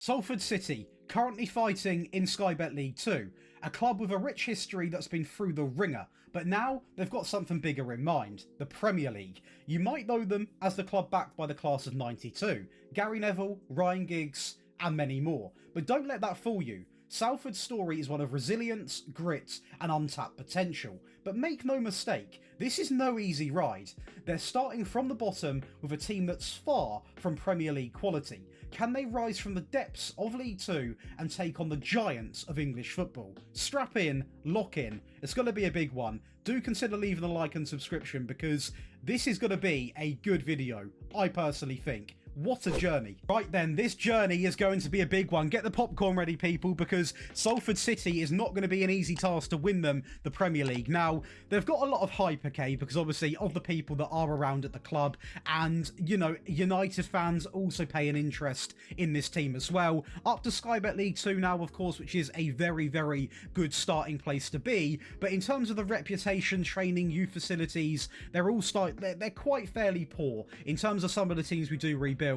Salford City, currently fighting in Sky Bet League 2, a club with a rich history that's been through the ringer, but now they've got something bigger in mind, the Premier League. You might know them as the club backed by the class of '92, Gary Neville, Ryan Giggs, and many more. But don't let that fool you. Salford's story is one of resilience, grit, and untapped potential. But make no mistake, this is no easy ride. They're starting from the bottom with a team that's far from Premier League quality. Can they rise from the depths of League 2 and take on the giants of English football? Strap in, lock in. It's going to be a big one. Do consider leaving a like and subscription because this is going to be a good video, I personally think. What a journey. Right then, this journey is going to be a big one. Get the popcorn ready, people, because Salford City is not going to be an easy task to win them the Premier League. Now, they've got a lot of hype, okay, because obviously of the people that are around at the club, and, you know, United fans also pay an interest in this team as well. Up to Sky Bet League 2 now, of course, which is a very, very good starting place to be. But in terms of the reputation, training, youth facilities, they're quite fairly poor in terms of some of the teams we do rebuild,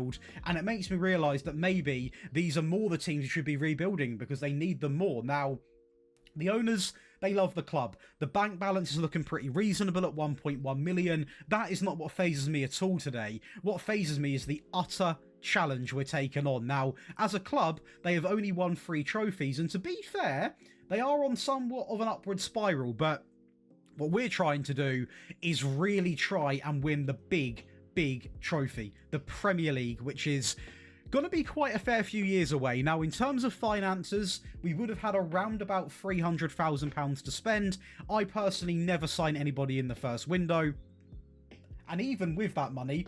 and it makes me realise that maybe these are more the teams you should be rebuilding because they need them more. Now, the owners, they love the club. The bank balance is looking pretty reasonable at 1.1 million. That is not what phases me at all today. What phases me is the utter challenge we're taking on. Now, as a club, they have only won 3 trophies, and to be fair, they are on somewhat of an upward spiral, but what we're trying to do is really try and win the big trophy, the Premier League, which is going to be quite a fair few years away. Now, in terms of finances, we would have had around about £300,000 to spend. I personally never sign anybody in the first window, and even with that money,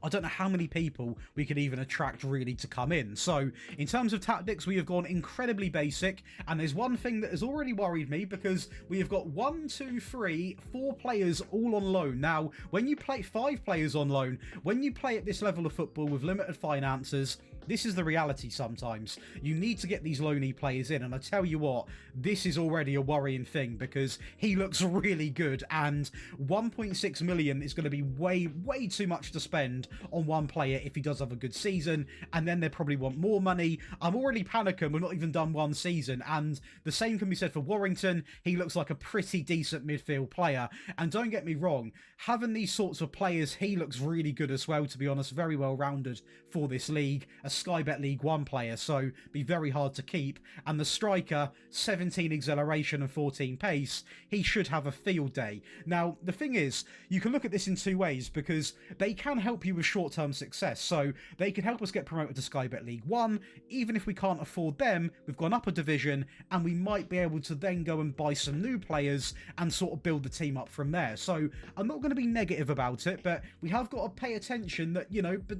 I don't know how many people we could even attract really to come in. So in terms of tactics, we have gone incredibly basic. And there's one thing that has already worried me because we have got 4 players all on loan. Now, when you play 5 players on loan, when you play at this level of football with limited finances, this is the reality sometimes. You need to get these loanee players in, and I tell you what, this is already a worrying thing because he looks really good, and 1.6 million is going to be way too much to spend on one player if he does have a good season, and then they probably want more money. I'm already panicking, we're not even done one season, and the same can be said for Warrington. He looks like a pretty decent midfield player, and don't get me wrong, having these sorts of players, he looks really good as well, to be honest, very well rounded for this league. A Sky Bet League 1 player, so be very hard to keep. And the striker, 17 acceleration and 14 pace, he should have a field day. Now, the thing is, you can look at this in 2 ways because they can help you with short-term success. So they can help us get promoted to Sky Bet League 1. Even if we can't afford them, we've gone up a division and we might be able to then go and buy some new players and sort of build the team up from there. So I'm not going to be negative about it, but we have got to pay attention that, you know, but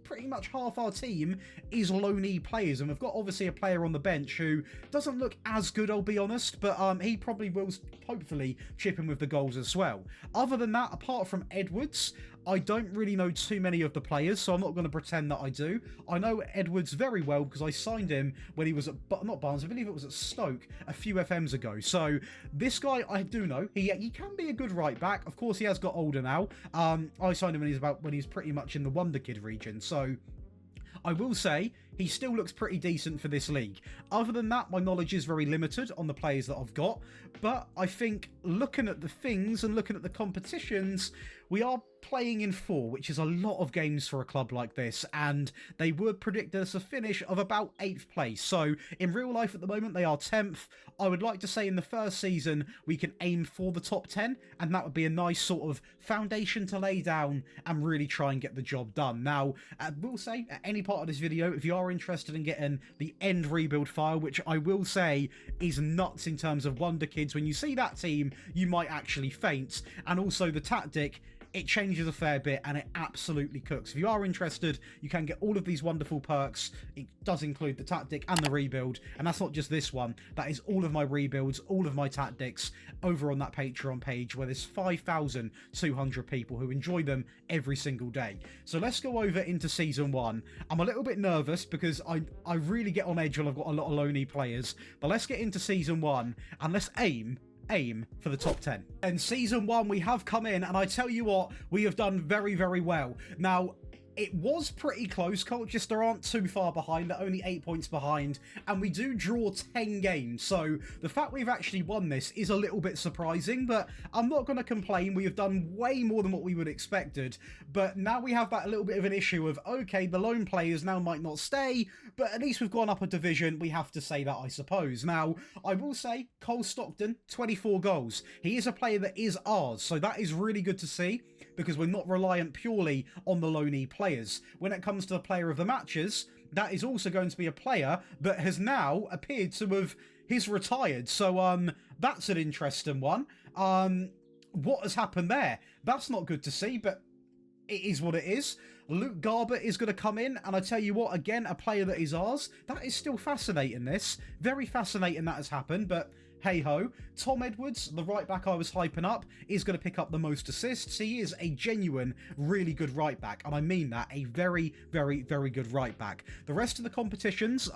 pretty much half our team is loanee players, and we've got obviously a player on the bench who doesn't look as good, I'll be honest, but he probably will hopefully chip in with the goals as well. Other than that, apart from Edwards, I don't really know too many of the players, so I'm not going to pretend that I do. I know Edwards very well because I signed him when he was at, not Barnes, I believe it was at Stoke a few FMs ago. So this guy I do know. He can be a good right back. Of course, he has got older now. I signed him when he's pretty much in the Wonder Kid region. So I will say he still looks pretty decent for this league. Other than that, my knowledge is very limited on the players that I've got, but I think looking at the things and looking at the competitions, we are playing in 4, which is a lot of games for a club like this, and they would predict us a finish of about 8th place. So in real life at the moment, they are 10th. I would like to say in the first season, we can aim for the top 10, and that would be a nice sort of foundation to lay down and really try and get the job done. Now, I will say, at any part of this video, if you are interested in getting the end rebuild file, which I will say is nuts in terms of Wonder Kids, when you see that team, you might actually faint. And also the tactic, it changes a fair bit and it absolutely cooks. If you are interested, you can get all of these wonderful perks. It does include the tactic and the rebuild, and that's not just this one. That is all of my rebuilds, all of my tactics over on that Patreon page where there's 5,200 people who enjoy them every single day. So let's go over into Season 1. I'm a little bit nervous because I really get on edge when I've got a lot of loanee players, but let's get into Season 1 and let's aim for the top 10. In Season 1, we have come in, and I tell you what, we have done very well. Now, It was pretty close. Colchester aren't too far behind. They're only 8 points behind. And we do draw 10 games. So the fact we've actually won this is a little bit surprising. But I'm not going to complain. We have done way more than what we would have expected. But now we have that little bit of an issue of, okay, the lone players now might not stay. But at least we've gone up a division. We have to say that, I suppose. Now, I will say, Cole Stockton, 24 goals. He is a player that is ours. So that is really good to see, because we're not reliant purely on the loanee players. When it comes to the player of the matches, that is also going to be a player that has now appeared to have... He's retired, so that's an interesting one. What has happened there? That's not good to see, but it is what it is. Luke Garber is going to come in, and I tell you what, again, a player that is ours. That is still fascinating, this. Very fascinating that has happened, but... hey-ho. Tom Edwards, the right-back I was hyping up, is going to pick up the most assists. He is a genuine, really good right-back, and I mean that, a very, very, very good right-back. The rest of the competitions,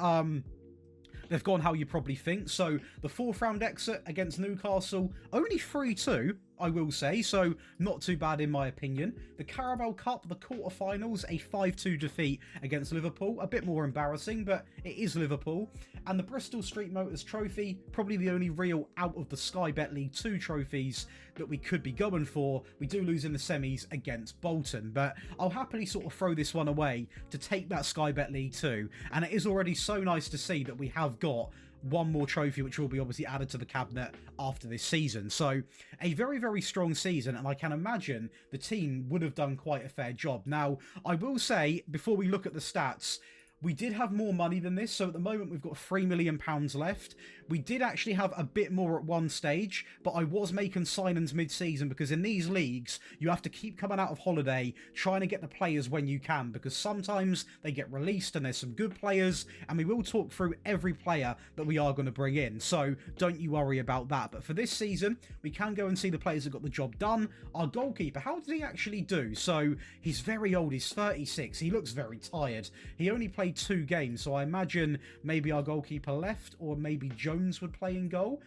they've gone how you probably think. So, the 4th round exit against Newcastle, only 3-2, I will say, so not too bad in my opinion. The Carabao Cup, the quarterfinals, a 5-2 defeat against Liverpool. A bit more embarrassing, but it is Liverpool. And the Bristol Street Motors Trophy, probably the only real out of the Sky Bet League 2 trophies that we could be going for. We do lose in the semis against Bolton, but I'll happily sort of throw this one away to take that Sky Bet League 2. And it is already so nice to see that we have got one more trophy, which will be obviously added to the cabinet after this season. So a very, very strong season, and I can imagine the team would have done quite a fair job. Now, I will say, before we look at the stats, we did have more money than this, so at the moment we've got £3 million left. We did actually have a bit more at one stage, but I was making signings mid-season, because in these leagues, you have to keep coming out of holiday, trying to get the players when you can, because sometimes they get released and there's some good players, and we will talk through every player that we are going to bring in, so don't you worry about that. But for this season, we can go and see the players that got the job done. Our goalkeeper, how did he actually do? So, he's very old, he's 36, he looks very tired. He only played 2 games, so I imagine maybe our goalkeeper left, or maybe Jones would play in goal.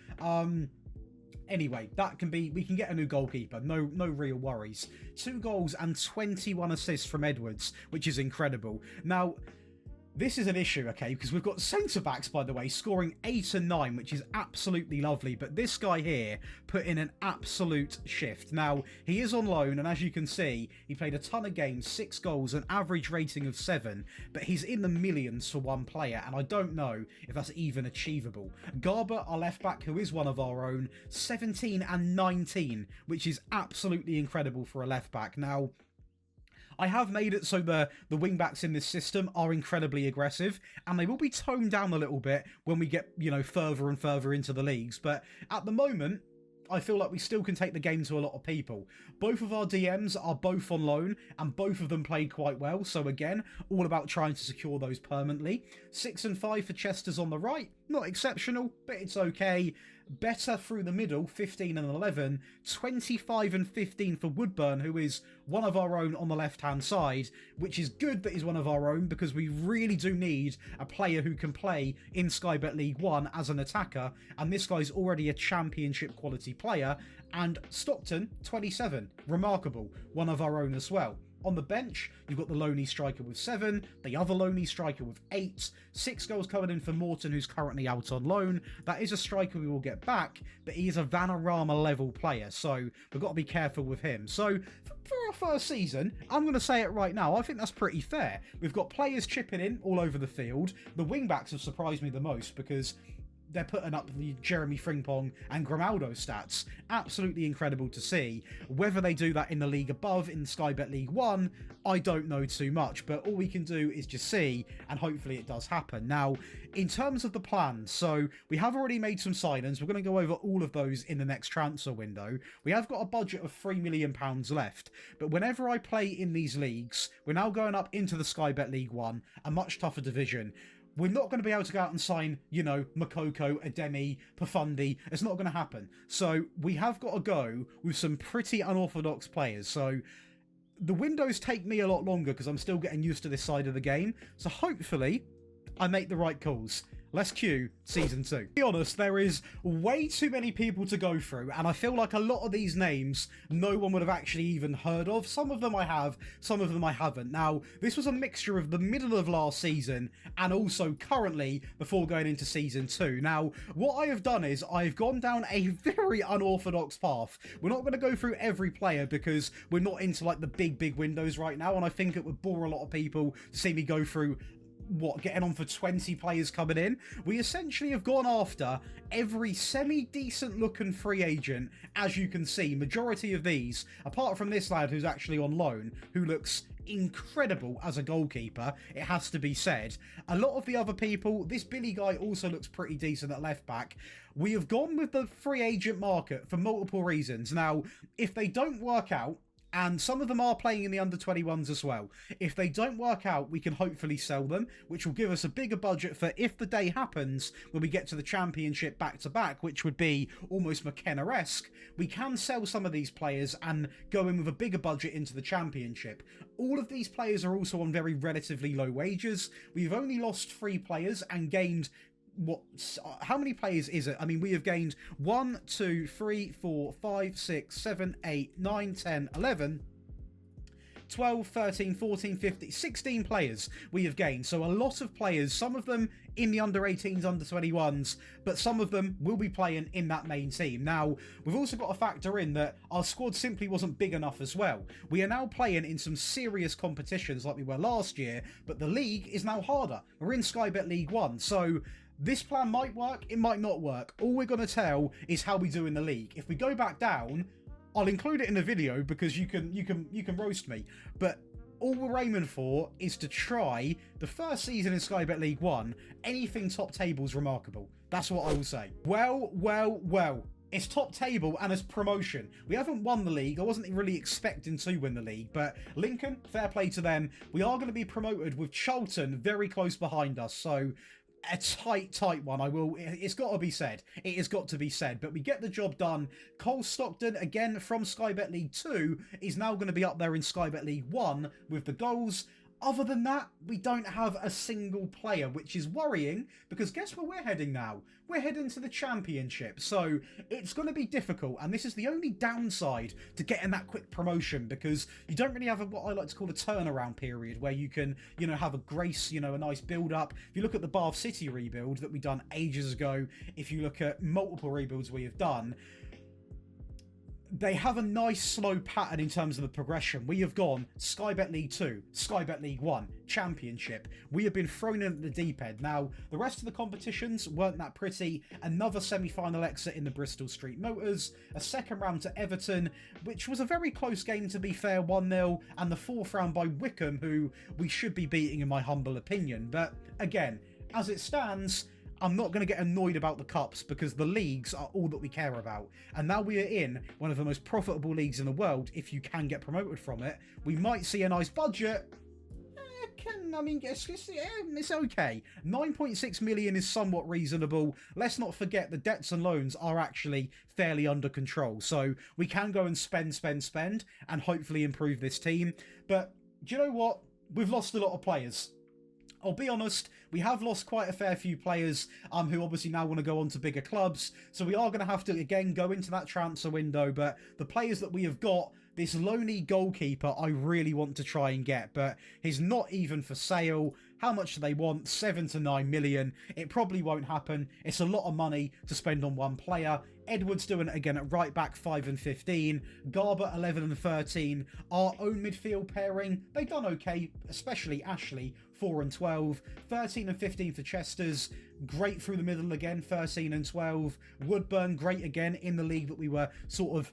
Anyway, that can be, we can get a new goalkeeper, no real worries. 2 goals and 21 assists from Edwards, which is incredible. Now, this is an issue, okay, because we've got centre-backs, by the way, scoring 8 and 9, which is absolutely lovely, but this guy here put in an absolute shift. Now, he is on loan, and as you can see, he played a ton of games, 6 goals, an average rating of 7, but he's in the millions for one player, and I don't know if that's even achievable. Garber, our left-back, who is one of our own, 17 and 19, which is absolutely incredible for a left-back. Now, I have made it so the wing-backs in this system are incredibly aggressive, and they will be toned down a little bit when we get, you know, further and further into the leagues. But at the moment, I feel like we still can take the game to a lot of people. Both of our DMs are both on loan, and both of them played quite well. So again, all about trying to secure those permanently. 6 and 5 for Chester's on the right. Not exceptional, but it's okay. Better through the middle, 15 and 11, 25 and 15 for Woodburn, who is one of our own on the left-hand side, which is good that he's one of our own, because we really do need a player who can play in Sky Bet League 1 as an attacker, and this guy's already a championship quality player. And Stockton, 27, remarkable, one of our own as well. On the bench, you've got the lonely striker with 7, the other lonely striker with 8, 6 goals coming in for Morton, who's currently out on loan. That is a striker we will get back, but he is a Vanarama level player, so we've got to be careful with him. So, for our first season, I'm going to say it right now, I think that's pretty fair. We've got players chipping in all over the field. The wing-backs have surprised me the most, because they're putting up the Jeremy Frimpong and Grimaldo stats. Absolutely incredible to see. Whether they do that in the league above, in Sky Bet League 1, I don't know too much, but all we can do is just see, and hopefully it does happen. Now, in terms of the plan, so we have already made some signings. We're going to go over all of those in the next transfer window. We have got a budget of £3 million left, but whenever I play in these leagues, we're now going up into the Sky Bet League 1, a much tougher division. We're not going to be able to go out and sign, you know, Makoko, Ademi, Profundi. It's not going to happen. So we have got to go with some pretty unorthodox players. So the windows take me a lot longer because I'm still getting used to this side of the game. So hopefully I make the right calls. let's cue Season 2. To be honest, there is way too many people to go through, and I feel like a lot of these names no one would have actually even heard of. Some of them I have, some of them I haven't. Now, this was a mixture of the middle of last season and also currently before going into Season 2. Now, what I have done is I've gone down a very unorthodox path. We're not going to go through every player because we're not into like the big windows right now, and I think it would bore a lot of people to see me go through getting on for 20 players coming in. We essentially have gone after every semi-decent looking free agent. As you can see, majority of these, apart from this lad who's actually on loan, who looks incredible as a goalkeeper, it has to be said. A lot of the other people, this Billy guy also looks pretty decent at left back. We have gone with the free agent market for multiple reasons. Now, if they don't work out, and some of them are playing in the under-21s as well. If they don't work out, we can hopefully sell them, which will give us a bigger budget for if the day happens when we get to the Championship back-to-back, which would be almost McKenna-esque. We can sell some of these players and go in with a bigger budget into the Championship. All of these players are also on very relatively low wages. We've only lost 3 players and gained... how many players is it? I mean, we have gained 1, 2, 3, 4, 5, 6, 7, 8, 9, 10, 11, 12, 13, 14, 15, 16 players we have gained. So a lot of players, some of them in the under-18s, under-21s, but some of them will be playing in that main team. Now, we've also got to factor in that our squad simply wasn't big enough as well. We are now playing in some serious competitions like we were last year, but the league is now harder. We're in Sky Bet League 1, so... this plan might work, it might not work. All we're going to tell is how we do in the league. If we go back down, I'll include it in the video because you can roast me. But all we're aiming for is to try the first season in Sky Bet League 1. Anything top table is remarkable. That's what I will say. Well. It's top table and it's promotion. We haven't won the league. I wasn't really expecting to win the league, but Lincoln, fair play to them. We are going to be promoted with Charlton very close behind us. So... a tight one. It's got to be said. It has got to be said. But we get the job done. Cole Stockton, again from Sky Bet League 2, is now going to be up there in Sky Bet League 1 with the goals. Other than that, we don't have a single player, which is worrying because guess where we're heading now? We're heading to the Championship. So it's going to be difficult. And this is the only downside to getting that quick promotion because you don't really have what I like to call a turnaround period where you can, have a grace, a nice build up. If you look at the Bath City rebuild that we done ages ago, if you look at multiple rebuilds we have done, they have a nice slow pattern in terms of the progression. We have gone Sky Bet League 2, Sky Bet League 1, Championship. We have been thrown in at the deep end. Now, the rest of the competitions weren't that pretty. Another semi-final exit in the Bristol Street Motors, a second round to Everton, which was a very close game to be fair, 1-0, and the fourth round by Wickham, who we should be beating in my humble opinion. But again, as it stands, I'm not going to get annoyed about the cups because the leagues are all that we care about. And now we are in one of the most profitable leagues in the world. If you can get promoted from it, we might see a nice budget. It's okay. 9.6 million is somewhat reasonable. Let's not forget the debts and loans are actually fairly under control. So we can go and spend and hopefully improve this team. But do you know what? We've lost a lot of players. I'll be honest, we have lost quite a fair few players who obviously now want to go on to bigger clubs. So we are going to have to, again, go into that transfer window. But the players that we have got, this lonely goalkeeper, I really want to try and get. But he's not even for sale. How much do they want? 7 to 9 million. It probably won't happen. It's a lot of money to spend on one player. Edwards doing it again at right back, 5 and 15. Garber, 11 and 13. Our own midfield pairing, they've done okay, especially Ashley, 4 and 12. 13 and 15 for Chester's. Great through the middle again, 13 and 12. Woodburn, great again in the league that we were sort of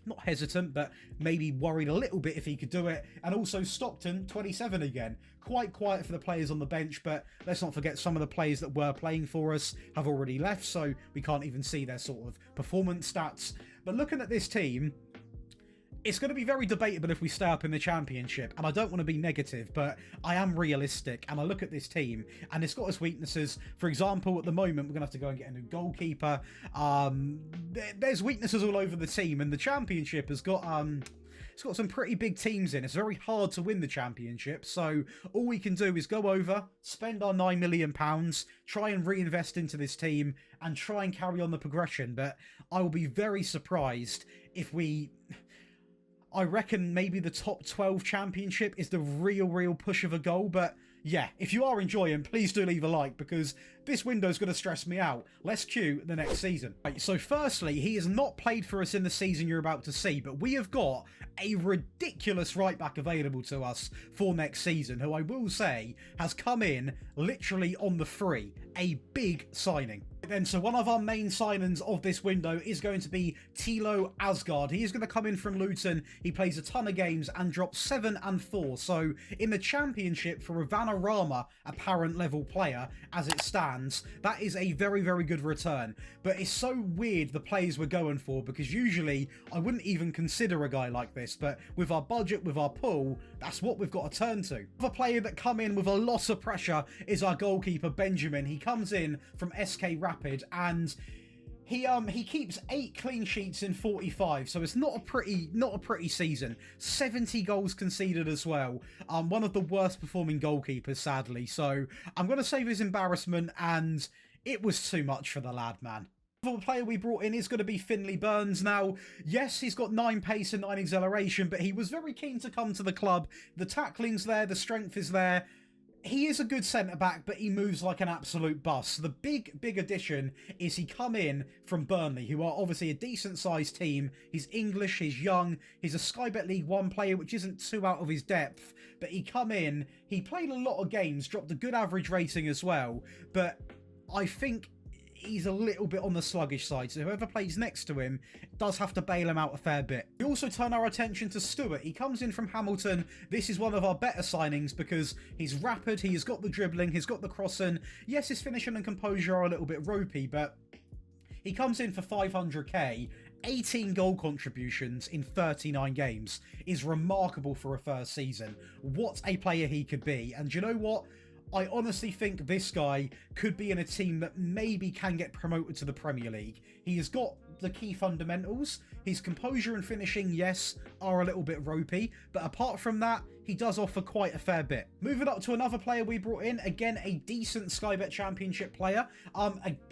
not hesitant, but maybe worried a little bit if he could do it. And also Stockton, 27 again. Quite quiet for the players on the bench, but let's not forget some of the players that were playing for us have already left, so we can't even see their sort of performance stats. But looking at this team, it's going to be very debatable if we stay up in the Championship, and I don't want to be negative, but I am realistic, and I look at this team, and it's got its weaknesses. For example, at the moment, we're going to have to go and get a new goalkeeper. There's weaknesses all over the team, and the Championship has got it's got some pretty big teams in. It's very hard to win the championship. So all we can do is go over, spend our £9 million, try and reinvest into this team and try and carry on the progression. But I will be very surprised if I reckon maybe the top 12 championship is the real push of a goal. But yeah, if you are enjoying, please do leave a like, because this window's going to stress me out. Let's cue the next season. Right, so firstly, he has not played for us in the season you're about to see, but we have got a ridiculous right back available to us for next season, who I will say has come in literally on the free. A big signing. Then, so one of our main signings of this window is going to be Tilo Asgard. He is going to come in from Luton. He plays a ton of games and drops 7 and 4. So in the championship, for a Vanarama apparent level player, as it stands, that is a very good return. But it's so weird the players we're going for, because usually I wouldn't even consider a guy like this. But with our budget, with our pool, that's what we've got to turn to. The player that come in with a lot of pressure is our goalkeeper, Benjamin. He comes in from SK Rapid, and he keeps 8 clean sheets in 45, so it's not a pretty season. 70 goals conceded as well. One of the worst performing goalkeepers, sadly. So I'm going to save his embarrassment, and it was too much for the lad, man. The player we brought in is going to be Finley Burns. Now, yes, he's got 9 pace and 9 acceleration, but he was very keen to come to the club. The tackling's there, the strength is there. He is a good centre-back, but he moves like an absolute bus. The big addition is he come in from Burnley, who are obviously a decent-sized team. He's English, he's young, he's a Sky Bet League 1 player, which isn't too out of his depth. But he come in, he played a lot of games, dropped a good average rating as well. But I think he's a little bit on the sluggish side, so whoever plays next to him does have to bail him out a fair bit. We also turn our attention to Stewart. He comes in from Hamilton. This is one of our better signings because he's rapid, he has got the dribbling, he's got the crossing. Yes, his finishing and composure are a little bit ropey, but he comes in for 500k. 18 goal contributions in 39 games is remarkable for a first season. What a player he could be. And you know what? I honestly think this guy could be in a team that maybe can get promoted to the Premier League. He has got the key fundamentals. His composure and finishing, yes, are a little bit ropey, but apart from that, he does offer quite a fair bit. Moving up to another player we brought in, again, a decent Sky Bet Championship player.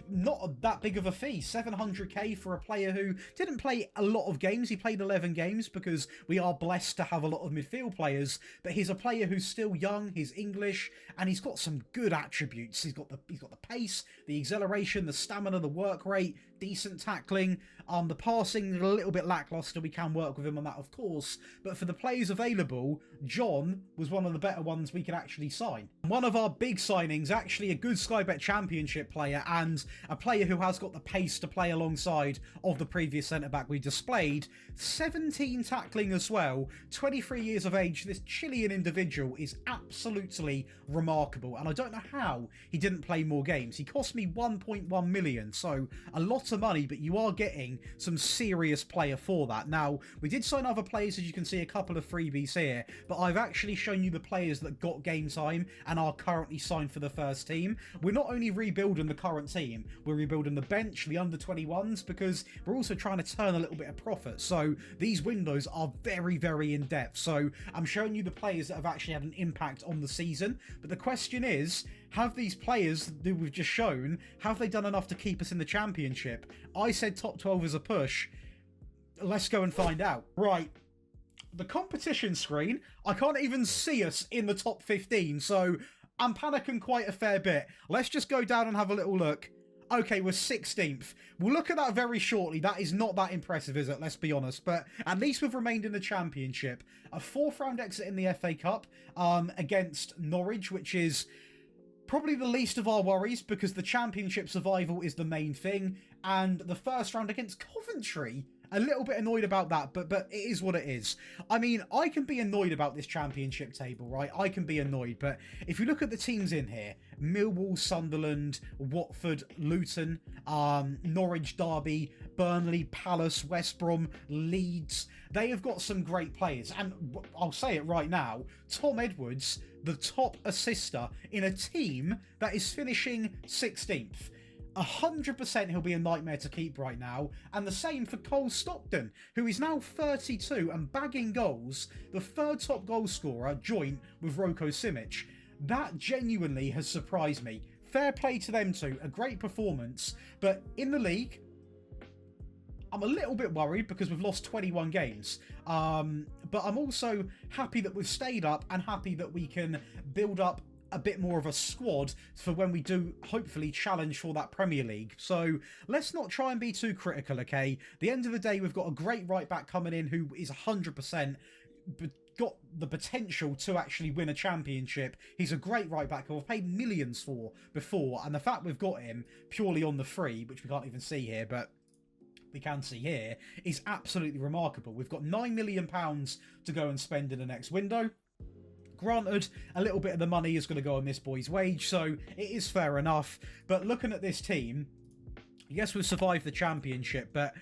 Not that big of a fee, 700k for a player who didn't play a lot of games. He played 11 games because we are blessed to have a lot of midfield players, but he's a player who's still young, he's English, and he's got some good attributes. He's got the pace, the acceleration, the stamina, the work rate, decent tackling. The passing a little bit lackluster. We can work with him on that, of course. But for the players available, John was one of the better ones we could actually sign. One of our big signings, actually a good Sky Bet Championship player and a player who has got the pace to play alongside of the previous centre-back we displayed. 17 tackling as well. 23 years of age. This Chilean individual is absolutely remarkable. And I don't know how he didn't play more games. He cost me 1.1 million. So a lot of money, but you are getting some serious player for that. Now, we did sign other players, as you can see, a couple of freebies here, but I've actually shown you the players that got game time and are currently signed for the first team. We're not only rebuilding the current team, we're rebuilding the bench, the under-21s, because we're also trying to turn a little bit of profit. So these windows are very in-depth. So I'm showing you the players that have actually had an impact on the season, but the question is, have these players that we've just shown, have they done enough to keep us in the championship? I said top 12 is a push. Let's go and find out. Right. The competition screen, I can't even see us in the top 15, so I'm panicking quite a fair bit. Let's just go down and have a little look. Okay, we're 16th. We'll look at that very shortly. That is not that impressive, is it? Let's be honest. But at least we've remained in the championship. A 4th round exit in the FA Cup against Norwich, which is probably the least of our worries because the championship survival is the main thing. And the first round against Coventry, a little bit annoyed about that, but it is what it is. I mean, I can be annoyed about this championship table, right? I can be annoyed, but if you look at the teams in here, Millwall, Sunderland, Watford, Luton, Norwich, Derby, Burnley, Palace, West Brom, Leeds, they have got some great players. And I'll say it right now, Tom Edwards, the top assister in a team that is finishing 16th. 100% he'll be a nightmare to keep right now, and the same for Cole Stockton, who is now 32 and bagging goals, the third top goal scorer, joint with Roko Simic. That genuinely has surprised me. Fair play to them two, a great performance, but in the league, I'm a little bit worried because we've lost 21 games. But I'm also happy that we've stayed up and happy that we can build up a bit more of a squad for when we do hopefully challenge for that Premier League. So let's not try and be too critical, okay? At the end of the day, we've got a great right back coming in who is 100% got the potential to actually win a championship. He's a great right back who I've paid millions for before, and the fact we've got him purely on the free, which we can't even see here, but we can see here, is absolutely remarkable. We've got £9 million to go and spend in the next window. Granted, a little bit of the money is going to go on this boy's wage, so it is fair enough. But looking at this team, yes, we've survived the championship, but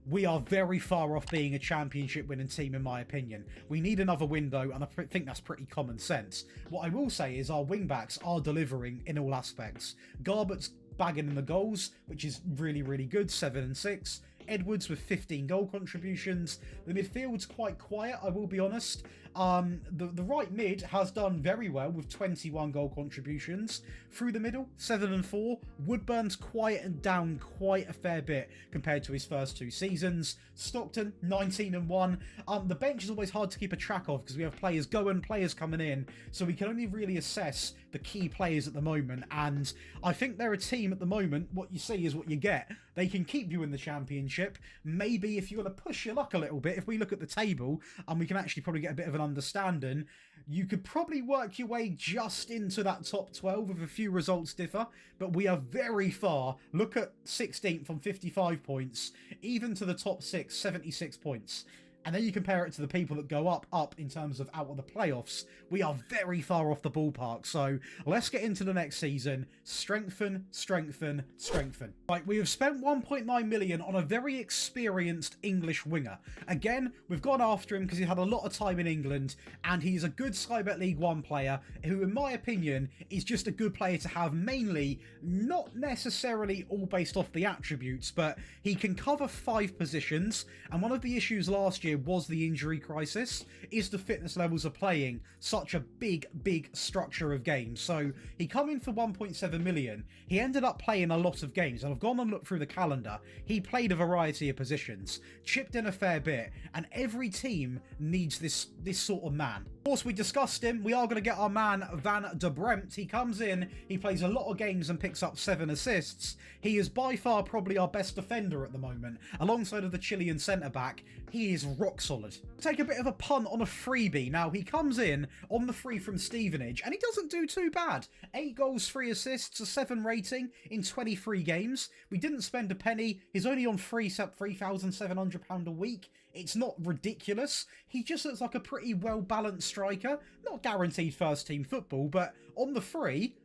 we are very far off being a championship winning team, in my opinion. We need another window, and I think that's pretty common sense. What I will say is our wing-backs are delivering in all aspects. Garbutt's bagging in the goals, which is really, really good, 7 and 6. Edwards with 15 goal contributions. The midfield's quite quiet, I will be honest. The right mid has done very well with 21 goal contributions. Through the middle, 7 and 4. Woodburn's quietened down quite a fair bit compared to his first 2 seasons. Stockton, 19 and 1. The bench is always hard to keep a track of because we have players going, players coming in, so we can only really assess the key players at the moment, and I think they're a team at the moment, what you see is what you get. They can keep you in the championship. Maybe if you want to push your luck a little bit, if we look at the table, and we can actually probably get a bit of an understanding, you could probably work your way just into that top 12 if a few results differ, but we are very far. Look at 16th on 55 points, even to the top 6, 76 points. And then you compare it to the people that go up in terms of out of the playoffs. We are very far off the ballpark. So let's get into the next season. Strengthen, strengthen, strengthen. Right, we have spent 1.9 million on a very experienced English winger. Again, we've gone after him because he had a lot of time in England, and he's a good Sky Bet League 1 player who, in my opinion, is just a good player to have, mainly not necessarily all based off the attributes, but he can cover 5 positions. And one of the issues last year was the injury crisis, is the fitness levels of playing such a big structure of games. So he come in for 1.7 million. He ended up playing a lot of games, and I've gone and looked through the calendar. He played a variety of positions, chipped in a fair bit, and every team needs this sort of man. Of course, we discussed him. We are going to get our man Van de Bremt. He comes in, he plays a lot of games and picks up 7 assists. He is by far probably our best defender at the moment, alongside of the Chilean centre-back. He is rock solid. Take a bit of a punt on a freebie. Now, he comes in on the free from Stevenage, and he doesn't do too bad. 8 goals, 3 assists, a 7 rating in 23 games. We didn't spend a penny. He's only on £3,700 a week. It's not ridiculous. He just looks like a pretty well-balanced striker. Not guaranteed first-team football, but on the free,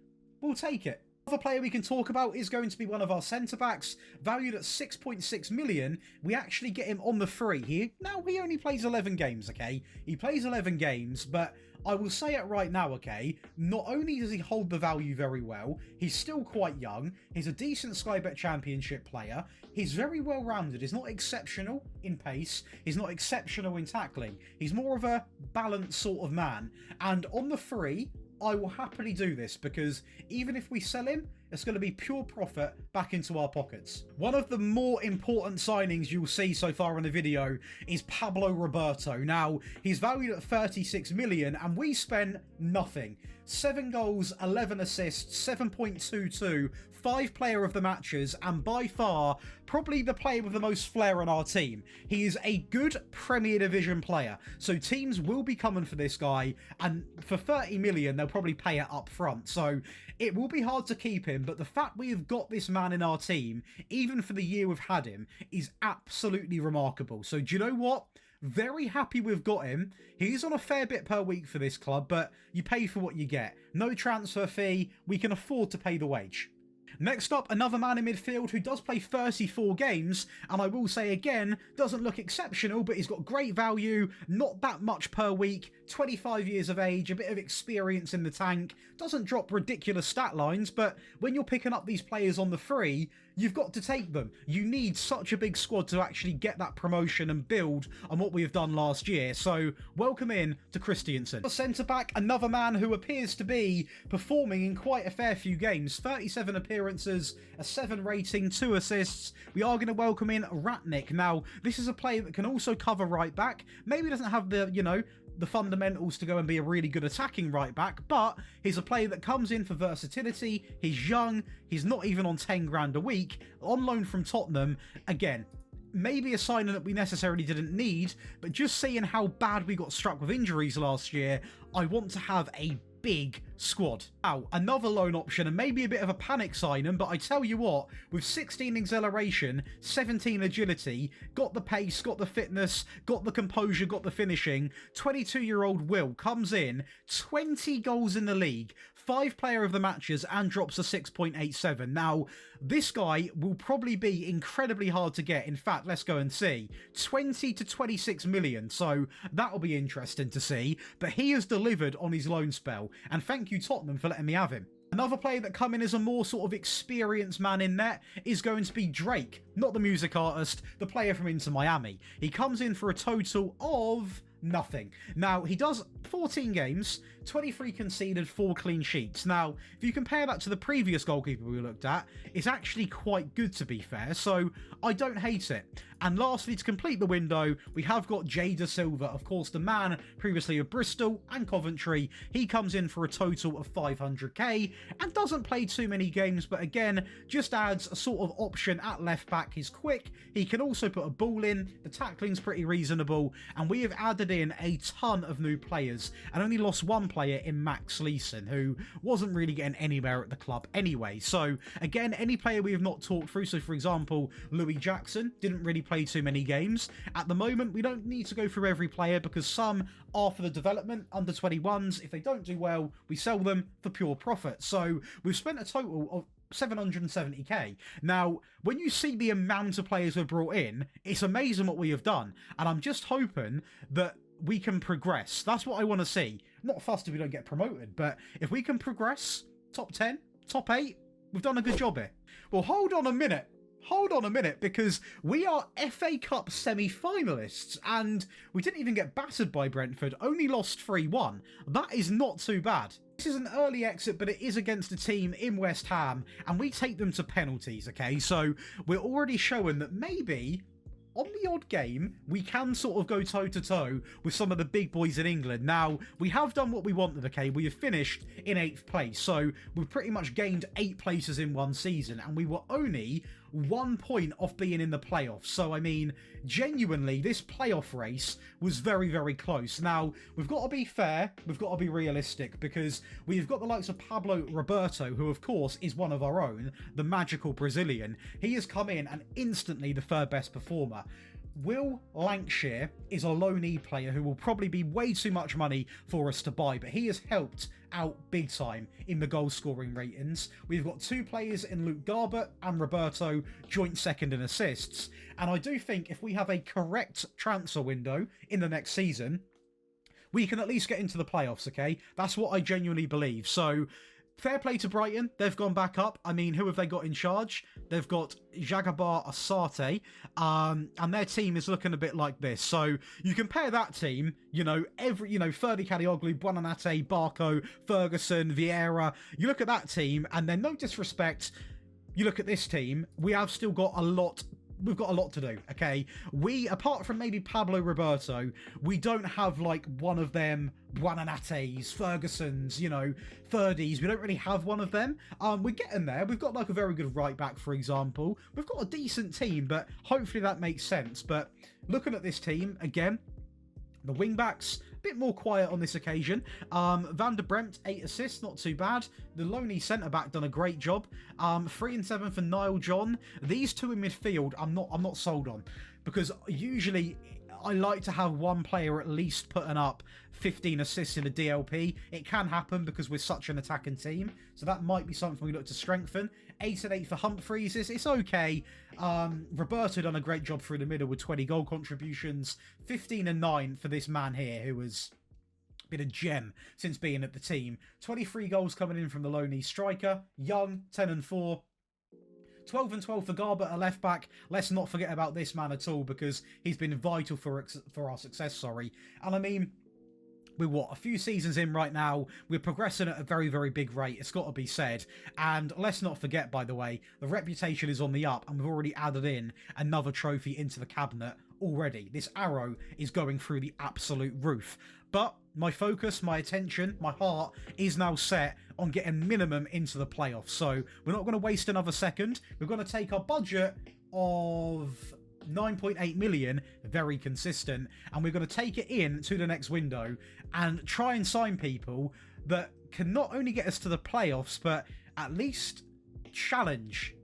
we'll take it. Another player we can talk about is going to be one of our centre-backs, valued at 6.6 million. We actually get him on the free here. Now, he only plays 11 games, okay? He plays 11 games, but I will say it right now, okay? Not only does he hold the value very well, he's still quite young. He's a decent Sky Bet Championship player. He's very well-rounded. He's not exceptional in pace. He's not exceptional in tackling. He's more of a balanced sort of man. And on the free, I will happily do this because even if we sell him, it's going to be pure profit back into our pockets. One of the more important signings you'll see so far in the video is Pablo Roberto. Now, he's valued at 36 million and we spent nothing. 7 goals, 11 assists, 7.22, 5 player of the matches, and by far, probably the player with the most flair on our team. He is a good Premier Division player, so teams will be coming for this guy, and for 30 million, they'll probably pay it up front. So it will be hard to keep him, but the fact we have got this man in our team, even for the year we've had him, is absolutely remarkable. So do you know what? Very happy we've got him. He's on a fair bit per week for this club, but you pay for what you get. No transfer fee. We can afford to pay the wage. Next up, another man in midfield who does play 34 games, and I will say again, doesn't look exceptional, but he's got great value, not that much per week, 25 years of age, a bit of experience in the tank, doesn't drop ridiculous stat lines, but when you're picking up these players on the free, you've got to take them. You need such a big squad to actually get that promotion and build on what we have done last year, so welcome in to Christiansen. Centre-back, another man who appears to be performing in quite a fair few games, 37 appearances, a 7 rating, 2 assists. We are going to welcome in Ratnik. Now, this is a player that can also cover right back, maybe doesn't have the, the fundamentals to go and be a really good attacking right back, but he's a player that comes in for versatility. He's young, he's not even on 10 grand a week, on loan from Tottenham. Again, maybe a signing that we necessarily didn't need, but just seeing how bad we got struck with injuries last year, I want to have a big squad. Now, another loan option and maybe a bit of a panic signing, but I tell you what, with 16 acceleration, 17 agility, got the pace, got the fitness, got the composure, got the finishing, 22-year-old Will comes in, 20 goals in the league, 5 player of the matches and drops a 6.87. Now, this guy will probably be incredibly hard to get. In fact, let's go and see. 20 to 26 million, so that'll be interesting to see. But he has delivered on his loan spell, and thank you Tottenham for letting me have him. Another player that come in as a more sort of experienced man in net is going to be Drake, not the music artist, the player from Inter Miami. He comes in for a total of nothing. Now, he does 14 games, 23 conceded, 4 clean sheets. Now, if you compare that to the previous goalkeeper we looked at, it's actually quite good, to be fair, so I don't hate it. And lastly, to complete the window, we have got Jay Da Silva, of course, the man previously of Bristol and Coventry. He comes in for a total of 500k and doesn't play too many games, but again, just adds a sort of option at left back. He's quick, he can also put a ball in, the tackling's pretty reasonable, and we have added in a ton of new players and only lost one player in Max Leeson, who wasn't really getting anywhere at the club anyway. So again, any player we have not talked through, so for example, Louis Jackson didn't really play too many games. At the moment, we don't need to go through every player because some are for the development, under 21s. If they don't do well, we sell them for pure profit. So we've spent a total of 770k. Now, when you see the amount of players we've brought in, it's amazing what we have done. And I'm just hoping that we can progress. That's what I want to see. I'm not fussed if we don't get promoted, but if we can progress, top 10, top 8, we've done a good job here. Well, hold on a minute, because we are FA Cup semi-finalists, and we didn't even get battered by Brentford, only lost 3-1. That is not too bad. This is an early exit, but it is against a team in West Ham, and we take them to penalties, okay? So we're already showing that maybe on the odd game, we can sort of go toe-to-toe with some of the big boys in England. Now, we have done what we wanted, okay? We have finished in 8th place, so we've pretty much gained 8 places in one season, and we were only 1 point off being in the playoffs. So, I mean, genuinely, this playoff race was very, very close. Now, we've got to be fair, we've got to be realistic, because we've got the likes of Pablo Roberto, who, of course, is one of our own, the magical Brazilian. He has come in and instantly the 3rd best performer. Will Lancashire is a loanee player who will probably be way too much money for us to buy, but he has helped out big time in the goal scoring ratings. We've got 2 players in Luke Garbett and Roberto, joint 2nd in assists, and I do think if we have a correct transfer window in the next season, we can at least get into the playoffs, okay? That's what I genuinely believe. So fair play to Brighton. They've gone back up. I mean, who have they got in charge? They've got Jagabar Asante, and their team is looking a bit like this. So you compare that team, Ferdi Kadioglu, Buonanate, Barco, Ferguson, Vieira. You look at that team, and then no disrespect, you look at this team, we have still got a lot. We've got a lot to do, okay? We, apart from maybe Pablo Roberto, we don't have like one of them Buonanates, Fergusons, Ferdies. We don't really have one of them. We're getting there. We've got like a very good right back, for example. We've got a decent team, but hopefully that makes sense. But looking at this team, again, the wing backs, a bit more quiet on this occasion. Van der Bremt, 8 assists, not too bad. The lonely centre-back done a great job. 3 and 7 for Niall John. These 2 in midfield, I'm not sold on, because usually I like to have one player at least putting up 15 assists in a DLP. It can happen because we're such an attacking team, so that might be something we look to strengthen. 8 and 8 for Humphreys, it's okay. Roberto done a great job through the middle with 20 goal contributions. 15 and 9 for this man here, who has been a gem since being at the team. 23 goals coming in from the lonely striker. Young, 10 and 4. 12 and 12 for Garber at left back. Let's not forget about this man at all, because he's been vital for our success, And I mean, we're a few seasons in right now. We're progressing at a very, very big rate. It's got to be said. And let's not forget, by the way, the reputation is on the up, and we've already added in another trophy into the cabinet already. This arrow is going through the absolute roof. But my focus, my attention, my heart is now set on getting minimum into the playoffs. So we're not going to waste another second. We're going to take our budget of 9.8 million, very consistent, and we're going to take it in to the next window and try and sign people that can not only get us to the playoffs, but at least challenge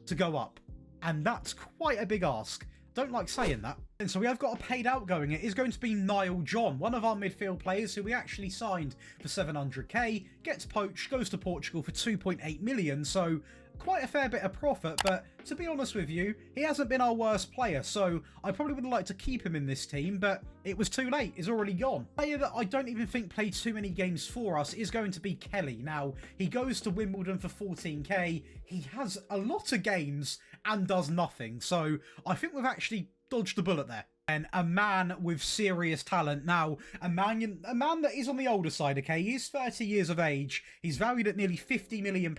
to go up. And that's quite a big ask. Don't like saying that. And so we have got a paid outgoing. It is going to be Niall John, one of our midfield players who we actually signed for 700k, gets poached, goes to Portugal for 2.8 million, so quite a fair bit of profit. But to be honest with you, he hasn't been our worst player, so I probably would have liked to keep him in this team, but it was too late. He's already gone. A player that I don't even think played too many games for us is going to be Kelly. Now, he goes to Wimbledon for 14k. He has a lot of games and does nothing, so I think we've actually dodged the bullet there. And a man with serious talent. Now, a man that is on the older side, okay? He is 30 years of age. He's valued at nearly £50 million.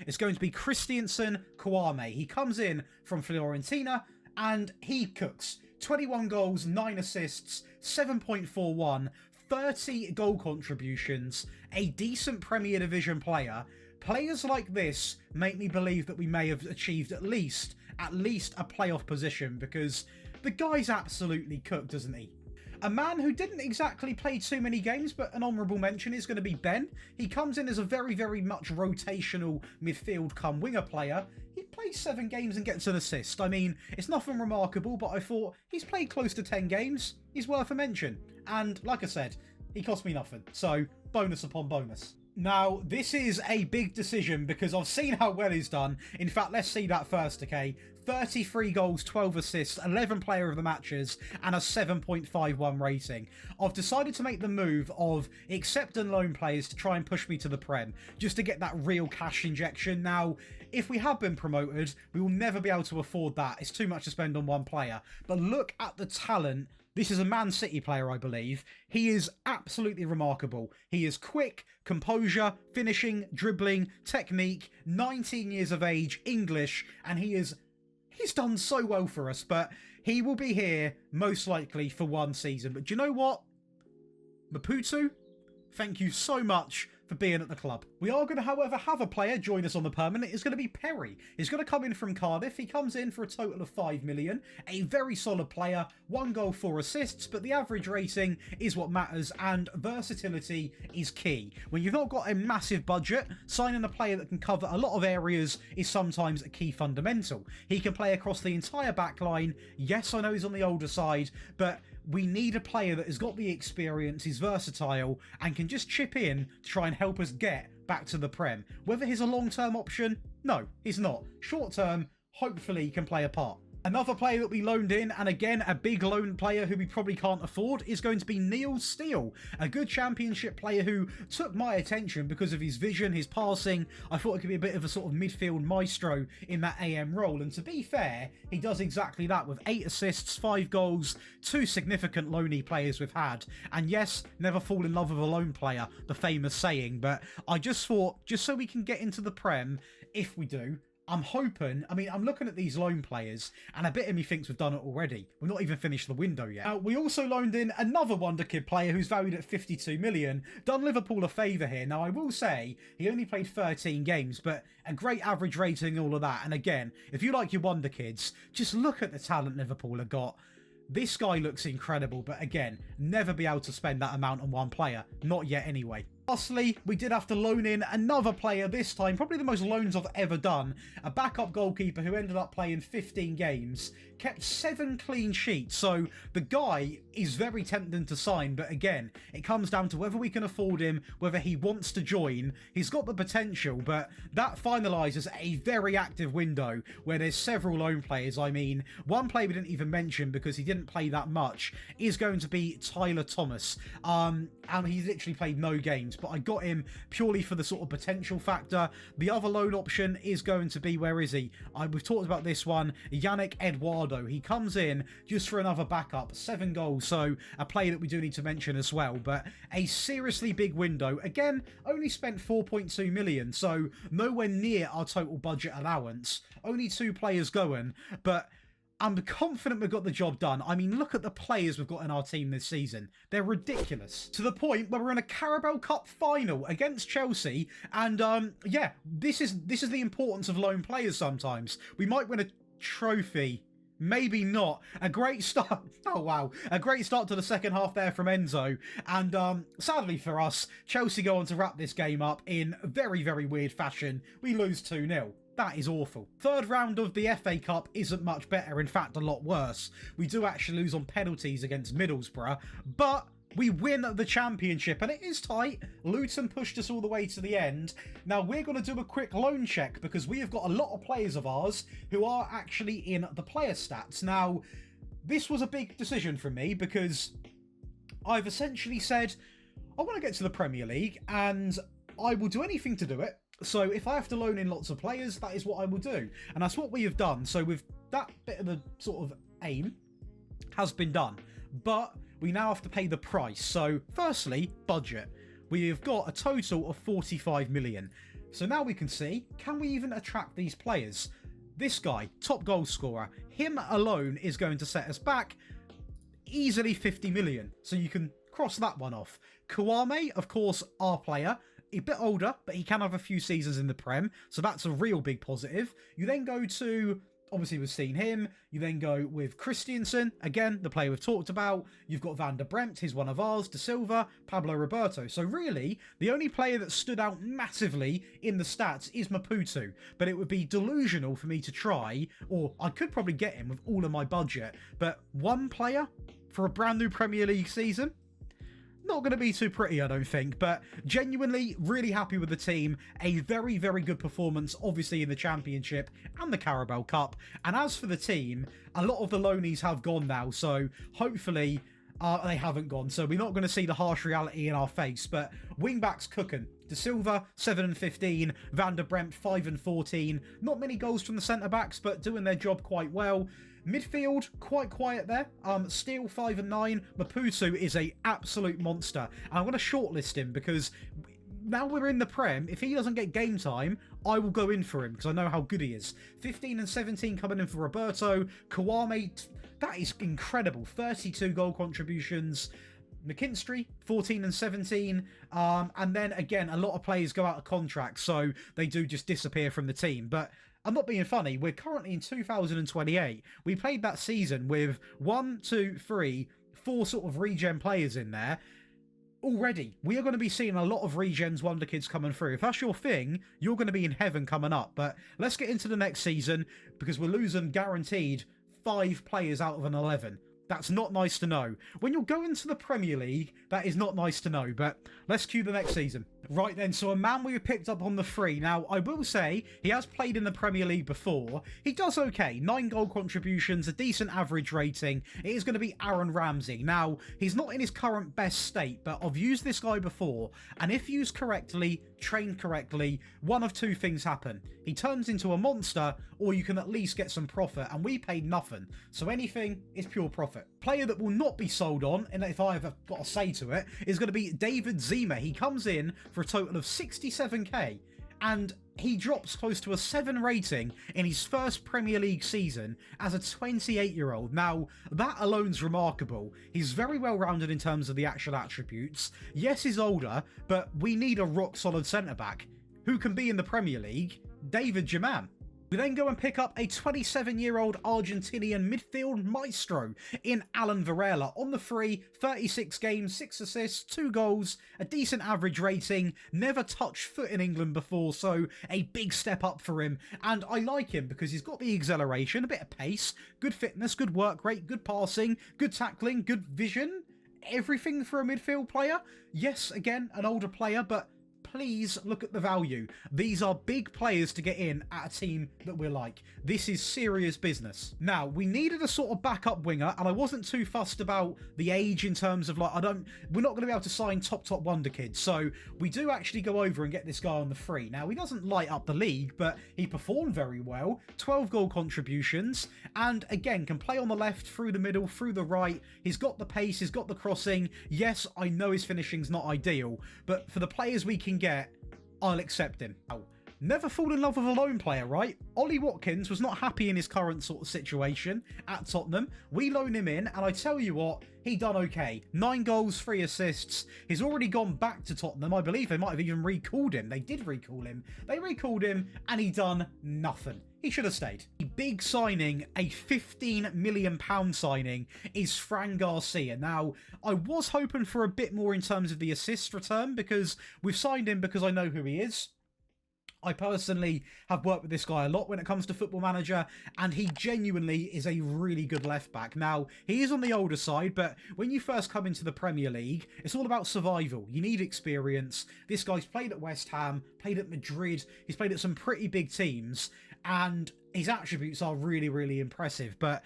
It's going to be Christiansen Kouame. He comes in from Fiorentina and he cooks. 21 goals, 9 assists, 7.41, 30 goal contributions, a decent Premier Division player. Players like this make me believe that we may have achieved at least a playoff position, because the guy's absolutely cooked, isn't he? A man who didn't exactly play too many games, but an honourable mention is going to be Ben. He comes in as a very, very much rotational midfield come winger player. He plays 7 games and gets an assist. I mean, it's nothing remarkable, but I thought he's played close to 10 games. He's worth a mention. And like I said, he cost me nothing. So bonus upon bonus. Now, this is a big decision because I've seen how well he's done. In fact, let's see that first, okay? 33 goals, 12 assists, 11 player of the matches, and a 7.51 rating. I've decided to make the move of accept and loan players to try and push me to the Prem, just to get that real cash injection. Now, if we have been promoted, we will never be able to afford that. It's too much to spend on one player. But look at the talent. This is a Man City player, I believe. He is absolutely remarkable. He is quick, composure, finishing, dribbling, technique, 19 years of age, English, and he's done so well for us, but he will be here most likely for one season. But do you know what? Maputo, thank you so much for being at the club. We are going to, however, have a player join us on the permanent. It's going to be Perry. He's going to come in from Cardiff. He comes in for a total of 5 million. A very solid player. 1 goal, 4 assists, but the average rating is what matters, and versatility is key. When you've not got a massive budget, signing a player that can cover a lot of areas is sometimes a key fundamental. He can play across the entire back line. Yes, I know he's on the older side, but we need a player that has got the experience, is versatile, and can just chip in to try and help us get back to the Prem. Whether he's a long-term option? No, he's not. Short-term, hopefully he can play a part. Another player that we loaned in, and again, a big loan player who we probably can't afford, is going to be Neil Steele, a good championship player who took my attention because of his vision, his passing. I thought it could be a bit of a sort of midfield maestro in that AM role, and to be fair, he does exactly that with 8 assists, 5 goals, 2 significant loanee players we've had. And yes, never fall in love with a loan player, the famous saying, but I just thought, just so we can get into the Prem, if we do, I'm hoping, I'm looking at these loan players, and a bit of me thinks we've done it already. We've not even finished the window yet. We also loaned in another wonder kid player who's valued at 52 million. Done Liverpool a favour here. Now, I will say, he only played 13 games, but a great average rating, all of that. And again, if you like your wonder kids, just look at the talent Liverpool have got. This guy looks incredible, but again, never be able to spend that amount on one player. Not yet anyway. Lastly, we did have to loan in another player this time, probably the most loans I've ever done. A backup goalkeeper who ended up playing 15 games, kept 7 clean sheets, so the guy is very tempting to sign, but again, it comes down to whether we can afford him, whether he wants to join. He's got the potential, but that finalises a very active window where there's several loan players. I mean, one player we didn't even mention because he didn't play that much is going to be Tyler Thomas. And he's literally played no games, but I got him purely for the sort of potential factor. The other loan option is going to be, where is he? We've talked about this one, Yannick Eduardo. He comes in just for another backup, 7 goals, so a player that we do need to mention as well, but a seriously big window. Again, only spent 4.2 million, so nowhere near our total budget allowance. Only 2 players going, but I'm confident we've got the job done. I mean, look at the players we've got in our team this season. They're ridiculous. To the point where we're in a Carabao Cup final against Chelsea. And yeah, this is the importance of lone players sometimes. We might win a trophy. Maybe not. A great start. Oh, wow. A great start to the second half there from Enzo. And sadly for us, Chelsea go on to wrap this game up in very, very weird fashion. We lose 2-0. That is awful. Third round of the FA Cup isn't much better, in fact a lot worse. We do actually lose on penalties against Middlesbrough, but we win the championship and it is tight. Luton pushed us all the way to the end. Now we're going to do a quick loan check because we have got a lot of players of ours who are actually in the player stats. Now this was a big decision for me because I've essentially said I want to get to the Premier League and I will do anything to do it. So if I have to loan in lots of players, that is what I will do. And that's what we have done. So with that bit of the sort of aim has been done. But we now have to pay the price. So firstly, budget. We have got a total of 45 million. So now we can see, can we even attract these players? This guy, top goal scorer, him alone is going to set us back easily 50 million. So you can cross that one off. Kouame, of course, our player. A bit older, but he can have a few seasons in the Prem, so that's a real big positive. You then go to, obviously we've seen him, you then go with Christiansen, again, the player we've talked about. You've got Van der Bremt, he's one of ours, De Silva, Pablo Roberto. So really, the only player that stood out massively in the stats is Maputo, but it would be delusional for me to try, or I could probably get him with all of my budget, but one player for a brand new Premier League season? Not going to be too pretty, I don't think, but genuinely really happy with the team. A very, very good performance, obviously, in the Championship and the Carabao Cup. And as for the team, a lot of the loanies have gone now, so hopefully they haven't gone. So we're not going to see the harsh reality in our face, but wing-backs cooking. De Silva, 7 and 15. Van der Bremt, 5 and 14. Not many goals from the centre-backs, but doing their job quite well. Midfield, quite quiet there. Steele, 5 and 9. Maputo is a absolute monster. And I'm going to shortlist him because now we're in the Prem. If he doesn't get game time, I will go in for him because I know how good he is. 15 and 17 coming in for Roberto. Kouame, that is incredible. 32 goal contributions. McKinstry, 14 and 17. And then, again, a lot of players go out of contract, so they do just disappear from the team. But I'm not being funny. We're currently in 2028. We played that season with 1, 2, 3, 4 sort of regen players in there. Already, we are going to be seeing a lot of regens wonder kids coming through. If that's your thing, you're going to be in heaven coming up. But let's get into the next season because we're losing guaranteed 5 players out of an 11. That's not nice to know. When you're going to the Premier League, that is not nice to know, but let's cue the next season. Right then, so a man we picked up on the free. Now, I will say, he has played in the Premier League before. He does okay. 9 goal contributions, a decent average rating. It is going to be Aaron Ramsey. Now, he's not in his current best state, but I've used this guy before, and if used correctly, trained correctly, one of 2 things happen. He turns into a monster, or you can at least get some profit, and we paid nothing. So anything is pure profit. Player that will not be sold on, and if I have got a say to it, is going to be David Zima. He comes in for a total of 67k, and he drops close to a 7 rating in his first Premier League season as a 28-year-old. Now, that alone's remarkable. He's very well-rounded in terms of the actual attributes. Yes, he's older, but we need a rock-solid centre-back. Who can be in the Premier League? David Jaman. We then go and pick up a 27-year-old Argentinian midfield maestro in Alan Varela on the free, 36 games, 6 assists, 2 goals, a decent average rating, never touched foot in England before, so a big step up for him. And I like him because he's got the acceleration, a bit of pace, good fitness, good work rate, good passing, good tackling, good vision, everything for a midfield player. Yes, again, an older player, but please look at the value. These are big players to get in at a team that we're like. This is serious business. Now, we needed a sort of backup winger, and I wasn't too fussed about the age in terms of, like, we're not going to be able to sign top wonder kids, so we do actually go over and get this guy on the free. Now, he doesn't light up the league, but he performed very well, 12 goal contributions, and again, can play on the left, through the middle, through the right. He's got the pace, he's got the crossing. Yes, I know his finishing's not ideal, but for the players we can get, I'll accept him. Oh, never fall in love with a lone player, right? Ollie Watkins was not happy in his current sort of situation at Tottenham. We loan him in, and I tell you what, he done okay. 9 goals, 3 assists. He's already gone back to Tottenham. I believe they might have even recalled him. They did recall him. They recalled him, and he done nothing. He should have stayed. A big signing, a £15 million signing, is Fran Garcia. Now, I was hoping for a bit more in terms of the assist return because we've signed him because I know who he is. I personally have worked with this guy a lot when it comes to Football Manager, and he genuinely is a really good left-back. Now, he is on the older side, but when you first come into the Premier League, it's all about survival. You need experience. This guy's played at West Ham, played at Madrid, he's played at some pretty big teams, and his attributes are really, really impressive. But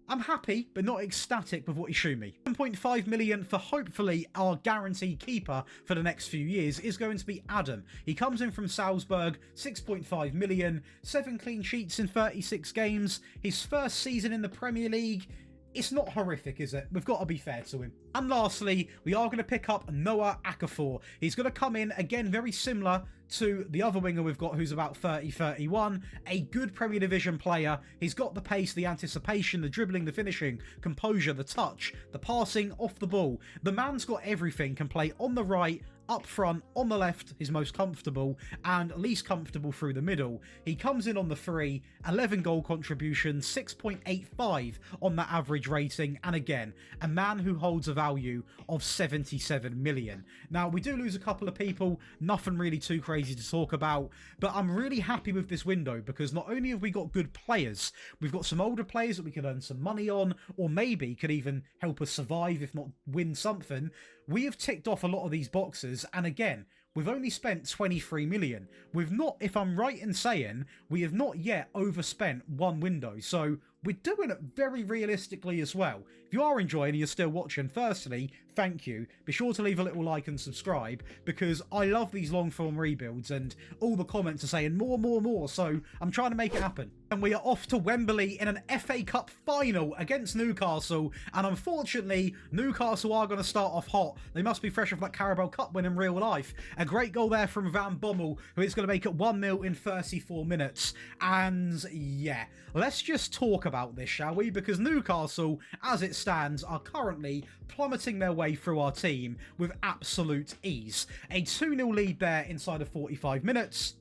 I'm happy, but not ecstatic with what he showed me. 1.5 million for hopefully our guaranteed keeper for the next few years is going to be Adam. He comes in from Salzburg, 6.5 million, 7 clean sheets in 36 games. His first season in the Premier League. It's not horrific, is it? We've got to be fair to him. And lastly, we are going to pick up Noah Okafor. He's going to come in, again, very similar to the other winger we've got, who's about 30-31. A good Premier Division player. He's got the pace, the anticipation, the dribbling, the finishing, composure, the touch, the passing, off the ball. The man's got everything. Can play on the right, up front, on the left, his most comfortable, and least comfortable through the middle. He comes in on the free, 11 goal contributions, 6.85 on that average rating, and again, a man who holds a value of 77 million. Now, we do lose a couple of people, nothing really too crazy to talk about, but I'm really happy with this window because not only have we got good players, we've got some older players that we can earn some money on, or maybe could even help us survive, if not win something. We have ticked off a lot of these boxes, and again, we've only spent 23 million. We've not, if I'm right in saying, we have not yet overspent one window, so we're doing it very realistically as well. If you are enjoying and you're still watching, firstly, thank you. Be sure to leave a little like and subscribe, because I love these long form rebuilds and all the comments are saying more, so I'm trying to make it happen. And we are off to Wembley in an FA Cup final against Newcastle, and unfortunately, Newcastle are going to start off hot. They must be fresh off that Carabao Cup win in real life. A great goal there from Van Bommel, who is going to make it 1-0 in 34 minutes. And yeah, let's just talk about this, shall we? Because Newcastle, as it stands, are currently plummeting their way through our team with absolute ease. A 2-0 lead there inside of 45 minutes.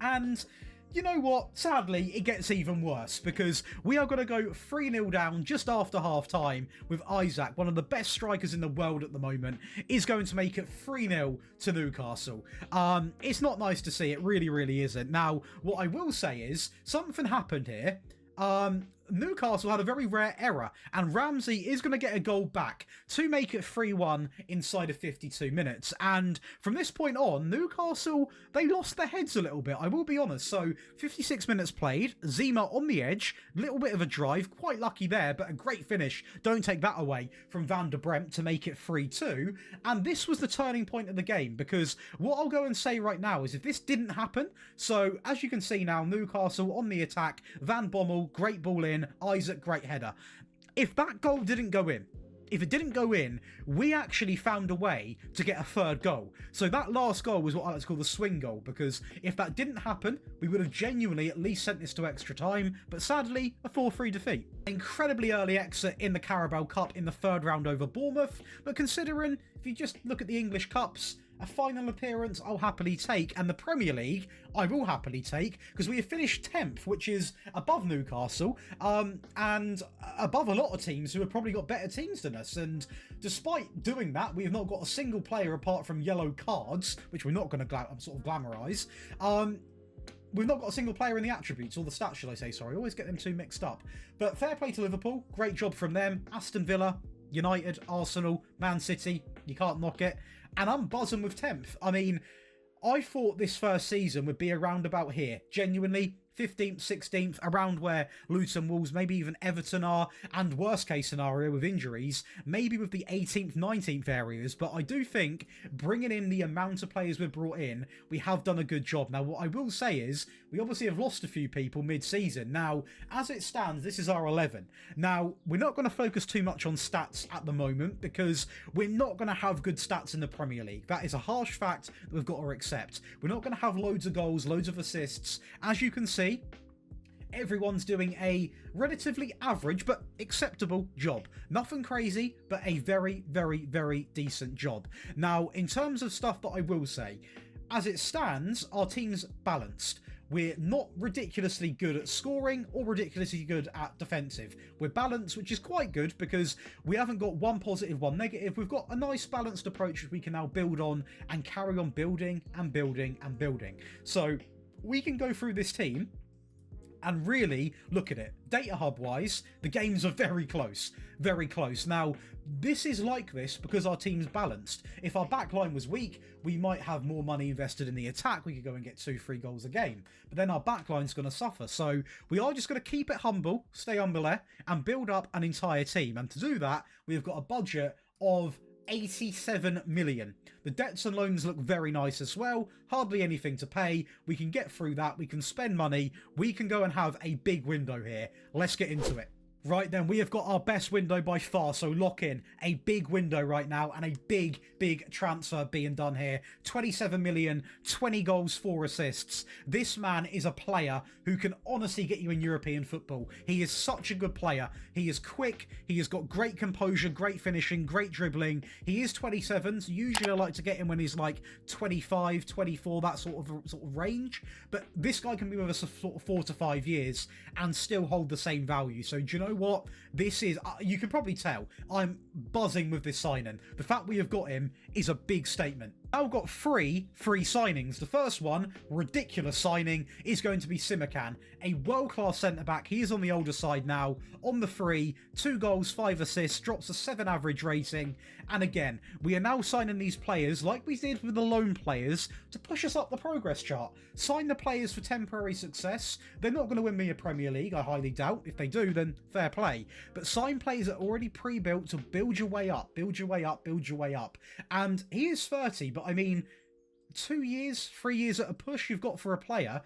And you know what? Sadly, it gets even worse because we are going to go 3-0 down just after half-time with Isaac, one of the best strikers in the world at the moment, is going to make it 3-0 to Newcastle. It's not nice to see. It really, really isn't. Now, what I will say is something happened here. Newcastle had a very rare error, and Ramsey is going to get a goal back to make it 3-1 inside of 52 minutes. And from this point on, Newcastle, they lost their heads a little bit, I will be honest. So 56 minutes played, Zima on the edge, little bit of a drive, quite lucky there, but a great finish, don't take that away, from Van der Bremt to make it 3-2. And this was the turning point of the game, because what I'll go and say right now is if this didn't happen, so as you can see now, Newcastle on the attack, Van Bommel, great ball in, Isaac, great header. If that goal didn't go in, if it didn't go in, we actually found a way to get a third goal. So that last goal was what I like to call the swing goal, because if that didn't happen, we would have genuinely at least sent this to extra time, but sadly, a 4-3 defeat. Incredibly early exit in the Carabao Cup in the third round over Bournemouth, but considering, if you just look at the English Cups, a final appearance I'll happily take, and the Premier League I will happily take, because we have finished 10th, which is above Newcastle, and above a lot of teams who have probably got better teams than us. And despite doing that, we have not got a single player apart from yellow cards, which we're not going to sort of glamorise. We've not got a single player in the attributes, or the stats, should I say, sorry. I always get them two mixed up. But fair play to Liverpool. Great job from them. Aston Villa, United, Arsenal, Man City. You can't knock it. And I'm buzzing with 10th. I mean, I thought this first season would be around about here. Genuinely, 15th, 16th, around where Luton, Wolves, maybe even Everton are, and worst case scenario with injuries, maybe with the 18th, 19th areas. But I do think bringing in the amount of players we've brought in, we have done a good job. Now, what I will say is, we obviously have lost a few people mid-season. Now, as it stands, this is our 11. Now, we're not going to focus too much on stats at the moment, because we're not going to have good stats in the Premier League. That is a harsh fact that we've got to accept. We're not going to have loads of goals, loads of assists. As you can see, everyone's doing a relatively average but acceptable job. Nothing crazy, but a very, very, very decent job. Now, in terms of stuff that I will say, as it stands, our team's balanced. We're not ridiculously good at scoring or ridiculously good at defensive. We're balanced, which is quite good because we haven't got one positive, one negative. We've got a nice balanced approach which we can now build on and carry on building and building and building. So we can go through this team and really look at it. Data hub wise, the games are very close. Very close. Now, this is like this because our team's balanced. If our backline was weak, we might have more money invested in the attack. We could go and get 2-3 goals a game. But then our backline's going to suffer. So we are just going to keep it humble, stay humble there, and build up an entire team. And to do that, we've got a budget of 87 million. The debts and loans look very nice as well. Hardly anything to pay. We can get through that. We can spend money. We can go and have a big window here. Let's get into it. Right then, we have got our best window by far, so lock in. A big window right now and a big, big transfer being done here. 27 million, 20 goals, 4 assists. This man is a player who can honestly get you in European football. He is such a good player. He is quick. He has got great composure, great finishing, great dribbling. He is 27, so usually I like to get him when he's like 25, 24, that sort of range. But this guy can be with us for 4 to 5 years and still hold the same value. So do you know what? This is, you can probably tell, I'm buzzing with this signing. The fact we have got him is a big statement. Now we've got three signings. The first one, ridiculous signing, is going to be Simakan, a world-class centre-back. He is on the older side now, on the free, 2 goals, 5 assists, drops a 7 average rating. And again, we are now signing these players, like we did with the loan players, to push us up the progress chart. Sign the players for temporary success. They're not going to win me a Premier League, I highly doubt. If they do, then fair play. But sign players that are already pre-built to build your way up, build your way up, build your way up. And he is 30, but I mean, 2 years, 3 years at a push you've got for a player,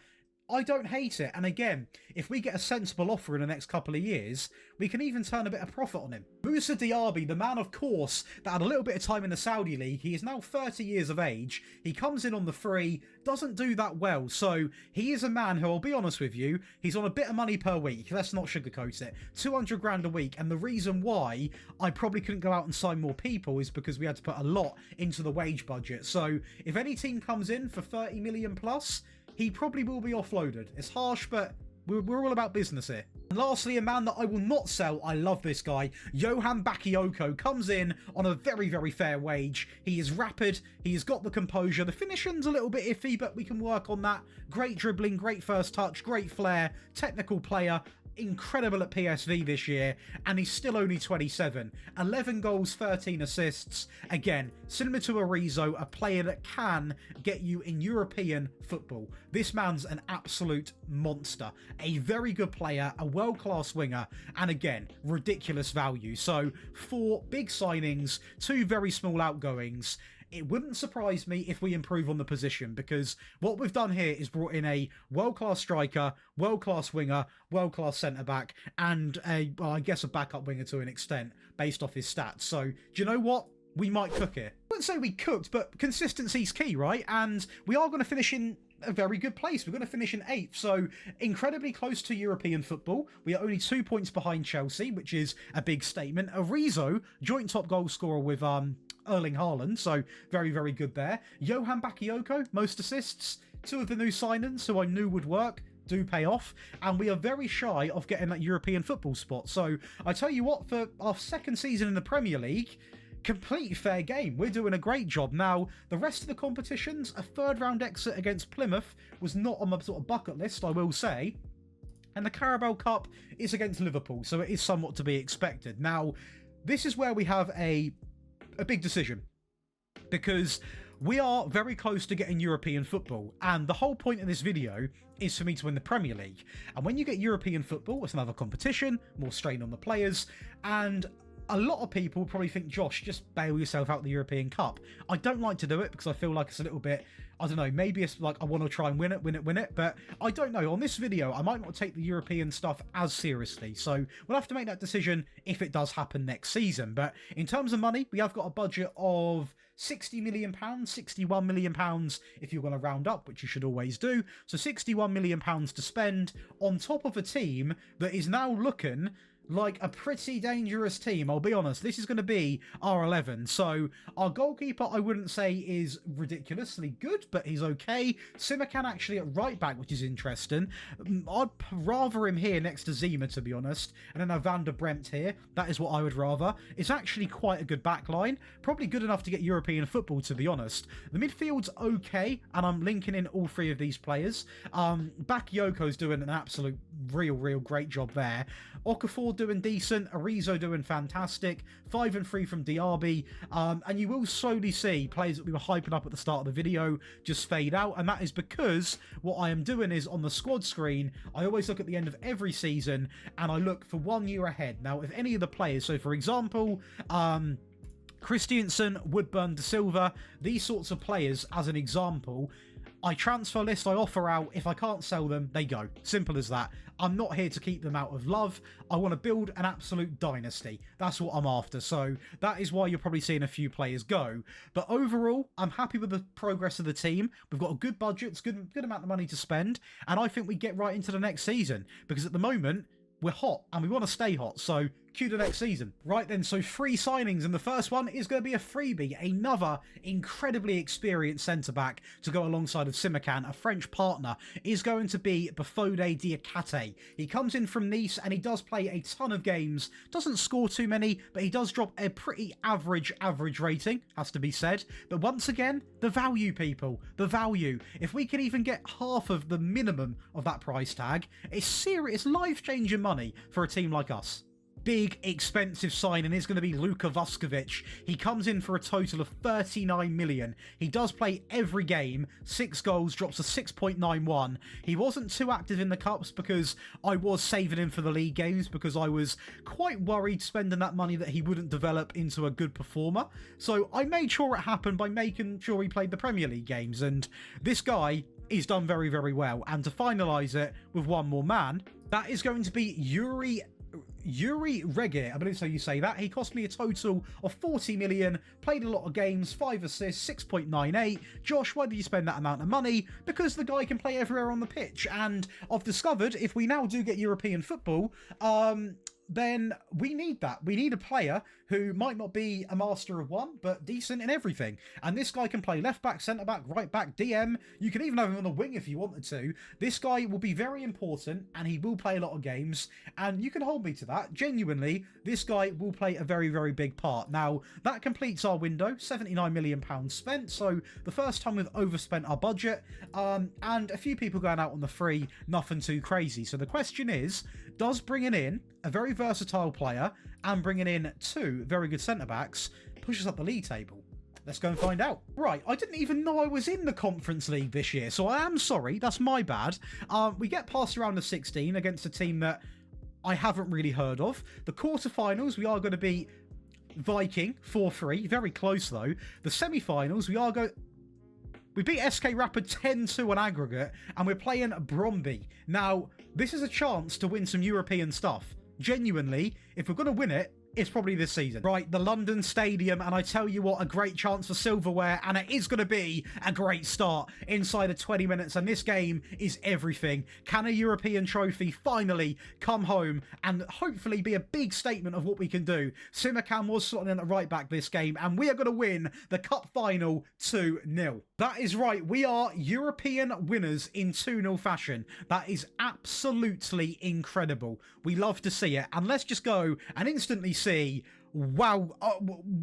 I don't hate it. And again, if we get a sensible offer in the next couple of years, we can even turn a bit of profit on him. Moussa Diaby, the man, of course, that had a little bit of time in the Saudi League. He is now 30 years of age. He comes in on the free, doesn't do that well. So he is a man who, I'll be honest with you, he's on a bit of money per week. Let's not sugarcoat it. 200 grand a week. And the reason why I probably couldn't go out and sign more people is because we had to put a lot into the wage budget. So if any team comes in for 30 million plus, he probably will be offloaded. It's harsh, but we're all about business here. And lastly, a man that I will not sell. I love this guy. Johan Bakayoko comes in on a very, very fair wage. He is rapid. He has got the composure. The finishing's a little bit iffy, but we can work on that. Great dribbling, great first touch, great flair, technical player. Incredible at PSV this year, and he's still only 27. 11 goals, 13 assists. Again, similar to Arizo, a player that can get you in European football. This man's an absolute monster. A very good player, a world-class winger, and again, ridiculous value. So, 4 big signings, 2 very small outgoings. It wouldn't surprise me if we improve on the position, because what we've done here is brought in a world-class striker, world-class winger, world-class centre-back, and I guess a backup winger to an extent based off his stats. So, do you know what? We might cook it. I wouldn't say we cooked, but consistency's key, right? And we are going to finish in a very good place. We're going to finish in 8th, so incredibly close to European football. We are only 2 points behind Chelsea, which is a big statement. Arizo, joint top goal scorer with Erling Haaland, so very, very good there. Johan Bakayoko, most assists. 2 of the new signings who I knew would work do pay off, and we are very shy of getting that European football spot. So I tell you what, for our 2nd season in the Premier League, complete fair game. We're doing a great job. Now, the rest of the competitions, a 3rd round exit against Plymouth was not on my sort of bucket list, I will say. And the Carabao Cup is against Liverpool, so it is somewhat to be expected. Now, this is where we have a big decision, because we are very close to getting European football, and the whole point of this video is for me to win the Premier League. And when you get European football, it's another competition, more strain on the players, and a lot of people probably think, Josh, just bail yourself out the European Cup. I don't like to do it because I feel like it's a little bit, I don't know, maybe it's like I want to try and win it, but I don't know. On this video, I might not take the European stuff as seriously, so we'll have to make that decision if it does happen next season. But in terms of money, we have got a budget of £60 million, £61 million if you're going to round up, which you should always do. So £61 million to spend on top of a team that is now looking like a pretty dangerous team. I'll be honest, this is going to be our 11. So our goalkeeper, I wouldn't say is ridiculously good, but he's okay. Simakan actually at right back, which is interesting. I'd rather him here next to Zima, to be honest. And then have Van der Bremt here. That is what I would rather. It's actually quite a good back line. Probably good enough to get European football, to be honest. The midfield's okay, and I'm linking in all 3 of these players. Bakayoko's doing an absolute real great job there. Okafor doing decent, Arizo doing fantastic, 5 and 3 from Diaby, and you will slowly see players that we were hyping up at the start of the video just fade out, and that is because what I am doing is on the squad screen, I always look at the end of every season and I look for 1 year ahead. Now, if any of the players, so for example, Christiansen, Woodburn, De Silva, these sorts of players as an example, I transfer list, I offer out. If I can't sell them, they go. Simple as that. I'm not here to keep them out of love. I want to build an absolute dynasty. That's what I'm after. So that is why you're probably seeing a few players go. But overall, I'm happy with the progress of the team. We've got a good budget, it's good amount of money to spend, and I think we get right into the next season, because at the moment, we're hot and we want to stay hot, so cue the next season. Right then, so 3 signings, and the first one is going to be a freebie. Another incredibly experienced centre-back to go alongside of Simakan, a French partner, is going to be Bafode Diakate. He comes in from Nice and he does play a ton of games, doesn't score too many, but he does drop a pretty average rating, has to be said. But once again, the value, people, the value. If we can even get half of the minimum of that price tag, it's serious, life-changing money for a team like us. Big, expensive signing is going to be Luka Vuskovic. He comes in for a total of 39 million. He does play every game, 6 goals, drops a 6.91. He wasn't too active in the Cups because I was saving him for the league games, because I was quite worried spending that money that he wouldn't develop into a good performer. So I made sure it happened by making sure he played the Premier League games, and this guy is done very, very well. And to finalise it with one more man, that is going to be Yuri Regge, I believe so you say that. He cost me a total of 40 million, played a lot of games, 5 assists, 6.98. Josh, why did you spend that amount of money? Because the guy can play everywhere on the pitch, and I've discovered if we now do get European football, then we need that. We need a player who might not be a master of one, but decent in everything. And this guy can play left back, centre back, right back, DM. You can even have him on the wing if you wanted to. This guy will be very important, and he will play a lot of games. And you can hold me to that. Genuinely, this guy will play a very, very big part. Now, that completes our window. £79 million spent. So the first time we've overspent our budget. And a few people going out on the free. Nothing too crazy. So the question is, does bringing in a very versatile player and bringing in 2 very good centre-backs push us up the league table? Let's go and find out. Right, I didn't even know I was in the Conference League this year, so I am sorry, that's my bad. We get past the round of 16 against a team that I haven't really heard of. The quarterfinals, we are going to beat Viking 4-3, very close though. The semi-finals, we beat SK Rapid 10-2 on aggregate, and we're playing Bromby. Now, this is a chance to win some European stuff. Genuinely, if we're going to win it, it's probably this season. Right, the London Stadium, and I tell you what, a great chance for silverware, and it is going to be a great start inside of 20 minutes, and this game is everything. Can a European trophy finally come home and hopefully be a big statement of what we can do? Simakan was slotting in at right back this game, and we are going to win the cup final 2-0. That is right, we are European winners in 2-0 fashion. That is absolutely incredible. We love to see it, and let's just go and instantly see, wow,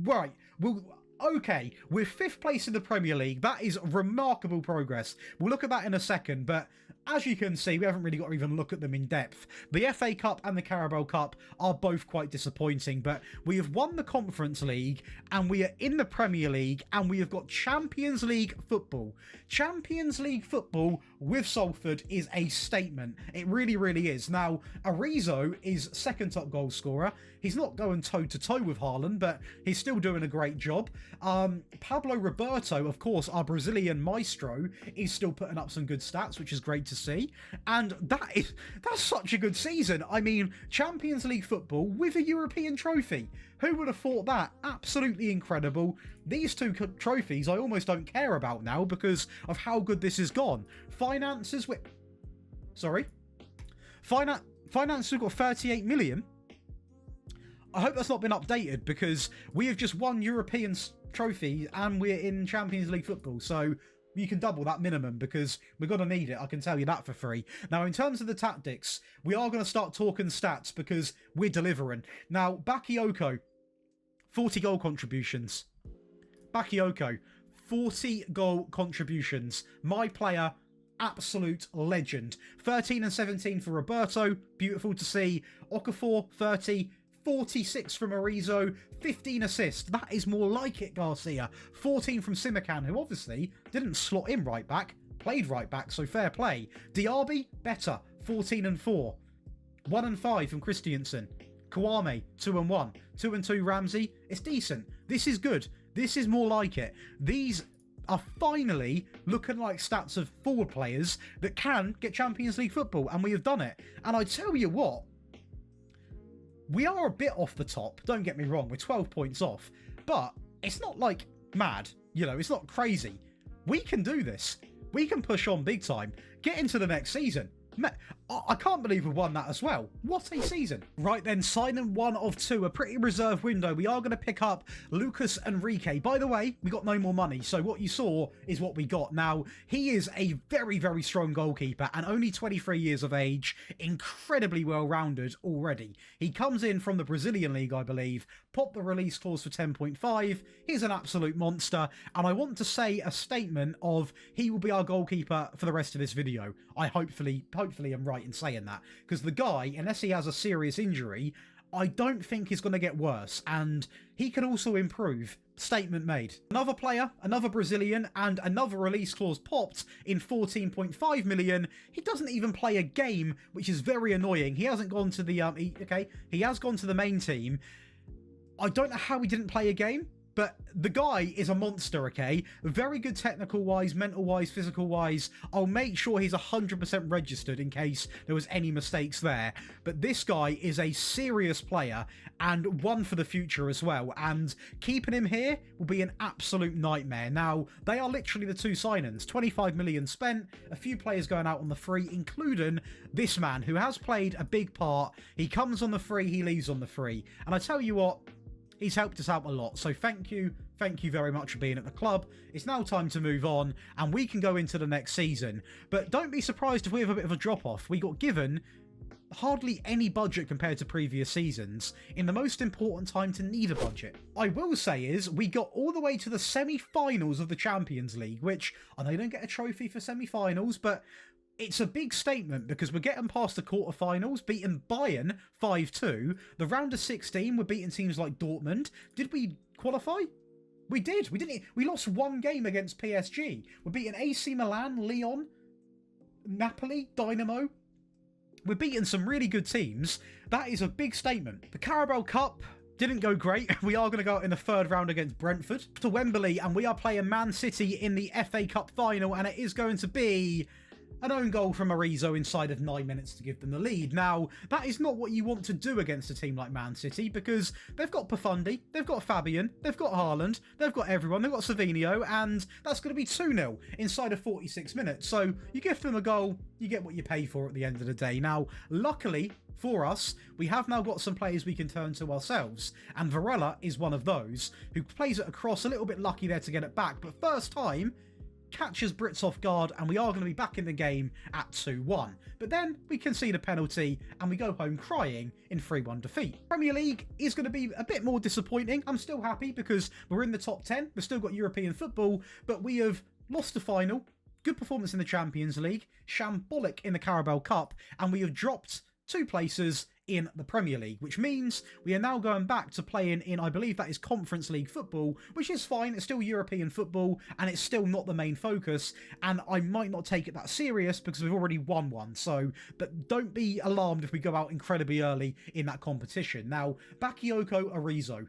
right, well, okay, we're 5th place in the Premier League. That is remarkable progress. We'll look at that in a second, but as you can see, we haven't really got to even look at them in depth. The FA Cup and the Carabao Cup are both quite disappointing, but we have won the Conference League, and we are in the Premier League, and we have got Champions League football. Champions League football with Salford is a statement. It really, really is. Now, Arizo is 2nd top goal scorer. He's not going toe-to-toe with Haaland, but he's still doing a great job. Pablo Roberto, of course, our Brazilian maestro, is still putting up some good stats, which is great to see. And that's such a good season. I mean, Champions League football with a European trophy. Who would have thought that? Absolutely incredible. These 2 trophies I almost don't care about now because of how good this has gone. Finances, Finances, we've got 38 million. I hope that's not been updated because we have just won European trophy and we're in Champions League football. So you can double that minimum because we're going to need it. I can tell you that for free. Now, in terms of the tactics, we are going to start talking stats because we're delivering. Now, Bakayoko, 40 goal contributions. Bakayoko, 40 goal contributions. My player, absolute legend. 13 and 17 for Roberto. Beautiful to see. Okafor, 30. 46 from Arizo, 15 assists. That is more like it, Garcia. 14 from Simakan, who obviously didn't slot in right back, played right back, so fair play. Diaby, better, 14 and 4. 1 and 5 from Christiansen. Kouame, 2 and 1. 2 and 2 Ramsey. It's decent. This is good. This is more like it. These are finally looking like stats of forward players that can get Champions League football, and we have done it. And I tell you what, we are a bit off the top, don't get me wrong, we're 12 points off, but it's not like mad, you know, it's not crazy. We can do this. We can push on big time, get into the next season. I can't believe we won that as well. What a season. Right then, signing 1 of 2, a pretty reserved window. We are going to pick up Lucas Enrique. By the way, we got no more money, so what you saw is what we got. Now, he is a very, very strong goalkeeper and only 23 years of age, incredibly well-rounded already. He comes in from the Brazilian league, I believe, popped the release clause for 10.5. He's an absolute monster, and I want to say a statement of he will be our goalkeeper for the rest of this video. I hopefully am right in saying that, because the guy, unless he has a serious injury, I don't think he's going to get worse, and he can also improve. Statement made. Another player, another Brazilian, and another release clause popped in 14.5 million. He doesn't even play a game, which is very annoying. He hasn't gone to the he has gone to the main team. I don't know how he didn't play a game, but the guy is a monster, okay? Very good technical-wise, mental-wise, physical-wise. I'll make sure he's 100% registered in case there was any mistakes there. But this guy is a serious player and one for the future as well. And keeping him here will be an absolute nightmare. Now, they are literally the 2 signings. 25 million spent, a few players going out on the free, including this man who has played a big part. He comes on the free, he leaves on the free. And I tell you what, he's helped us out a lot, so thank you very much for being at the club. It's now time to move on, and we can go into the next season. But don't be surprised if we have a bit of a drop-off. We got given hardly any budget compared to previous seasons, in the most important time to need a budget. I will say is, we got all the way to the semi-finals of the Champions League, which, I know you don't get a trophy for semi-finals, but it's a big statement because we're getting past the quarterfinals, beating Bayern 5-2. The round of 16, we're beating teams like Dortmund. Did we qualify? We did. We didn't. We lost 1 game against PSG. We're beating AC Milan, Lyon, Napoli, Dynamo. We're beating some really good teams. That is a big statement. The Carabao Cup didn't go great. We are going to go out in the 3rd round against Brentford to Wembley, and we are playing Man City in the FA Cup final, and it is going to be an own goal from Arizo inside of 9 minutes to give them the lead. Now, that is not what you want to do against a team like Man City, because they've got Profundi, they've got Fabian, they've got Haaland, they've got everyone, they've got Savinho, and that's going to be 2-0 inside of 46 minutes. So you give them a goal, you get what you pay for at the end of the day. Now, luckily for us, we have now got some players we can turn to ourselves, and Varela is one of those, who plays it across, a little bit lucky there to get it back, but first time, catches Brits off guard, and we are going to be back in the game at 2-1. But then we concede a penalty and we go home crying in 3-1 defeat. Premier League is going to be a bit more disappointing. I'm still happy because we're in the top 10. We've still got European football, but we have lost the final. Good performance in the Champions League, shambolic in the Carabao Cup, and we have dropped 2 places in the Premier League, which means we are now going back to playing in, I believe that is Conference League football, which is fine. It's still European football and it's still not the main focus, and I might not take it that serious because we've already won one. So, but don't be alarmed if we go out incredibly early in that competition. Now, Bakayoko, Arizo,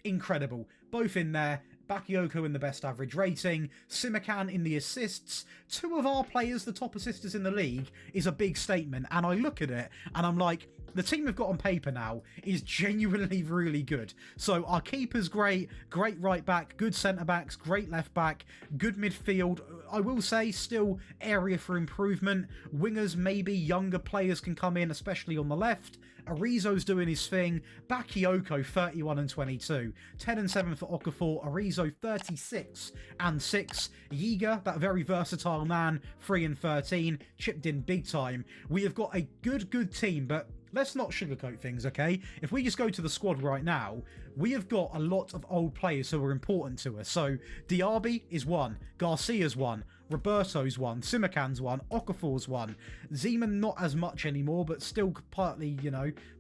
incredible, both in there. Bakayoko in the best average rating, Simakan in the assists. 2 of our players, the top assisters in the league, is a big statement. And I look at it and I'm like, the team we've got on paper now is genuinely really good. So our keeper's great, great right back, good centre backs, great left back, good midfield. I will say still area for improvement. Wingers, maybe younger players can come in, especially on the left. Arizo's doing his thing. Bakayoko 31 and 22. 10 and 7 for Okafor. Arizo 36 and 6. Yiga, that very versatile man, 3 and 13. Chipped in big time. We have got a good team, but let's not sugarcoat things, okay? If we just go to the squad right now, we have got a lot of old players who are important to us. So Diaby is 1, Garcia's 1, Roberto's 1, Simakan's 1, Okafor's 1, Zeman not as much anymore, but still partly,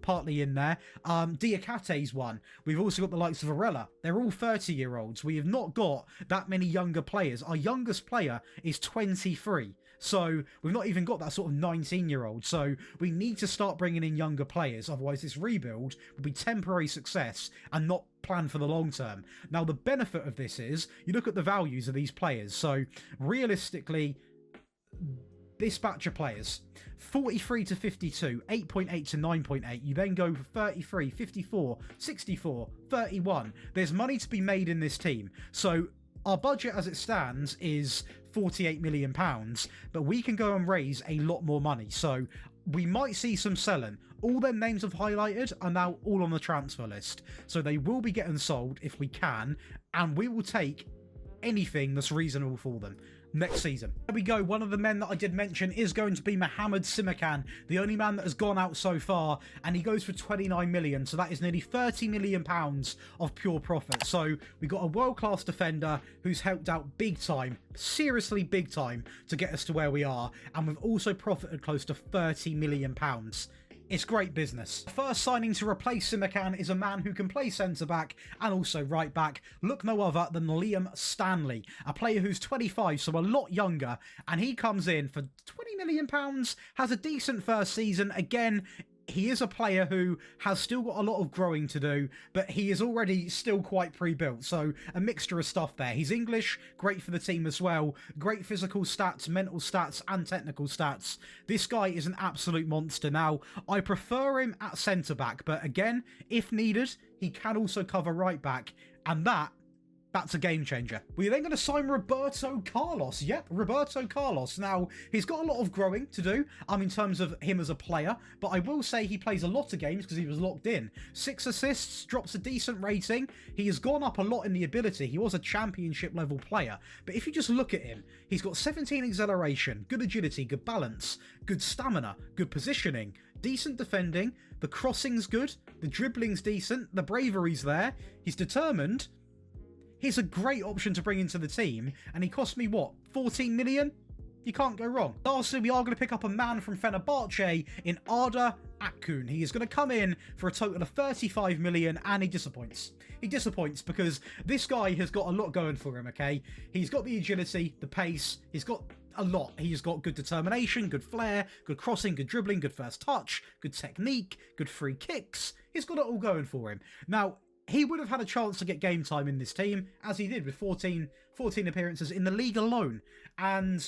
partly in there. Diacate's 1. We've also got the likes of Varela. They're all 30-year-olds. We have not got that many younger players. Our youngest player is 23. So we've not even got that sort of 19-year-old. So we need to start bringing in younger players. Otherwise, this rebuild will be temporary success and not planned for the long term. Now, the benefit of this is you look at the values of these players. So realistically, this batch of players, 43 to 52, 8.8 to 9.8. You then go for 33, 54, 64, 31. There's money to be made in this team. So our budget as it stands is £48 million, but we can go and raise a lot more money. So we might see some selling. All their names I've highlighted are now all on the transfer list. So they will be getting sold if we can, and we will take anything that's reasonable for them next season. There we go. One of the men that I did mention is going to be Mohamed Simakan, the only man that has gone out so far, and he goes for 29 million. So that is nearly 30 million pounds of pure profit. So we got a world-class defender who's helped out big time, seriously big time, to get us to where we are, and we've also profited close to 30 million pounds. It's great business. The first signing to replace Simakan is a man who can play centre-back and also right-back. Look no other than Liam Stanley, a player who's 25, so a lot younger, and he comes in for £20 million, has a decent first season. Again, he is a player who has still got a lot of growing to do, but he is already still quite pre-built, so a mixture of stuff there. He's English, great for the team as well, great physical stats, mental stats, and technical stats. This guy is an absolute monster. Now, I prefer him at centre-back, but again, if needed, he can also cover right-back, and that's a game changer. We're then going to sign Roberto Carlos. Yep, Roberto Carlos. Now, he's got a lot of growing to do in terms of him as a player, but I will say he plays a lot of games because he was locked in. 6 assists, drops a decent rating. He has gone up a lot in the ability. He was a championship level player, but if you just look at him, he's got 17 acceleration, good agility, good balance, good stamina, good positioning, decent defending, the crossing's good, the dribbling's decent, the bravery's there, he's determined. He's a great option to bring into the team, and he cost me, what, 14 million? You can't go wrong. Lastly, we are going to pick up a man from Fenerbahce in Arda Akun. He is going to come in for a total of 35 million, and he disappoints. He disappoints because this guy has got a lot going for him, okay? He's got the agility, the pace, he's got a lot. He's got good determination, good flair, good crossing, good dribbling, good first touch, good technique, good free kicks. He's got it all going for him. Now, he would have had a chance to get game time in this team, as he did with 14 appearances in the league alone. And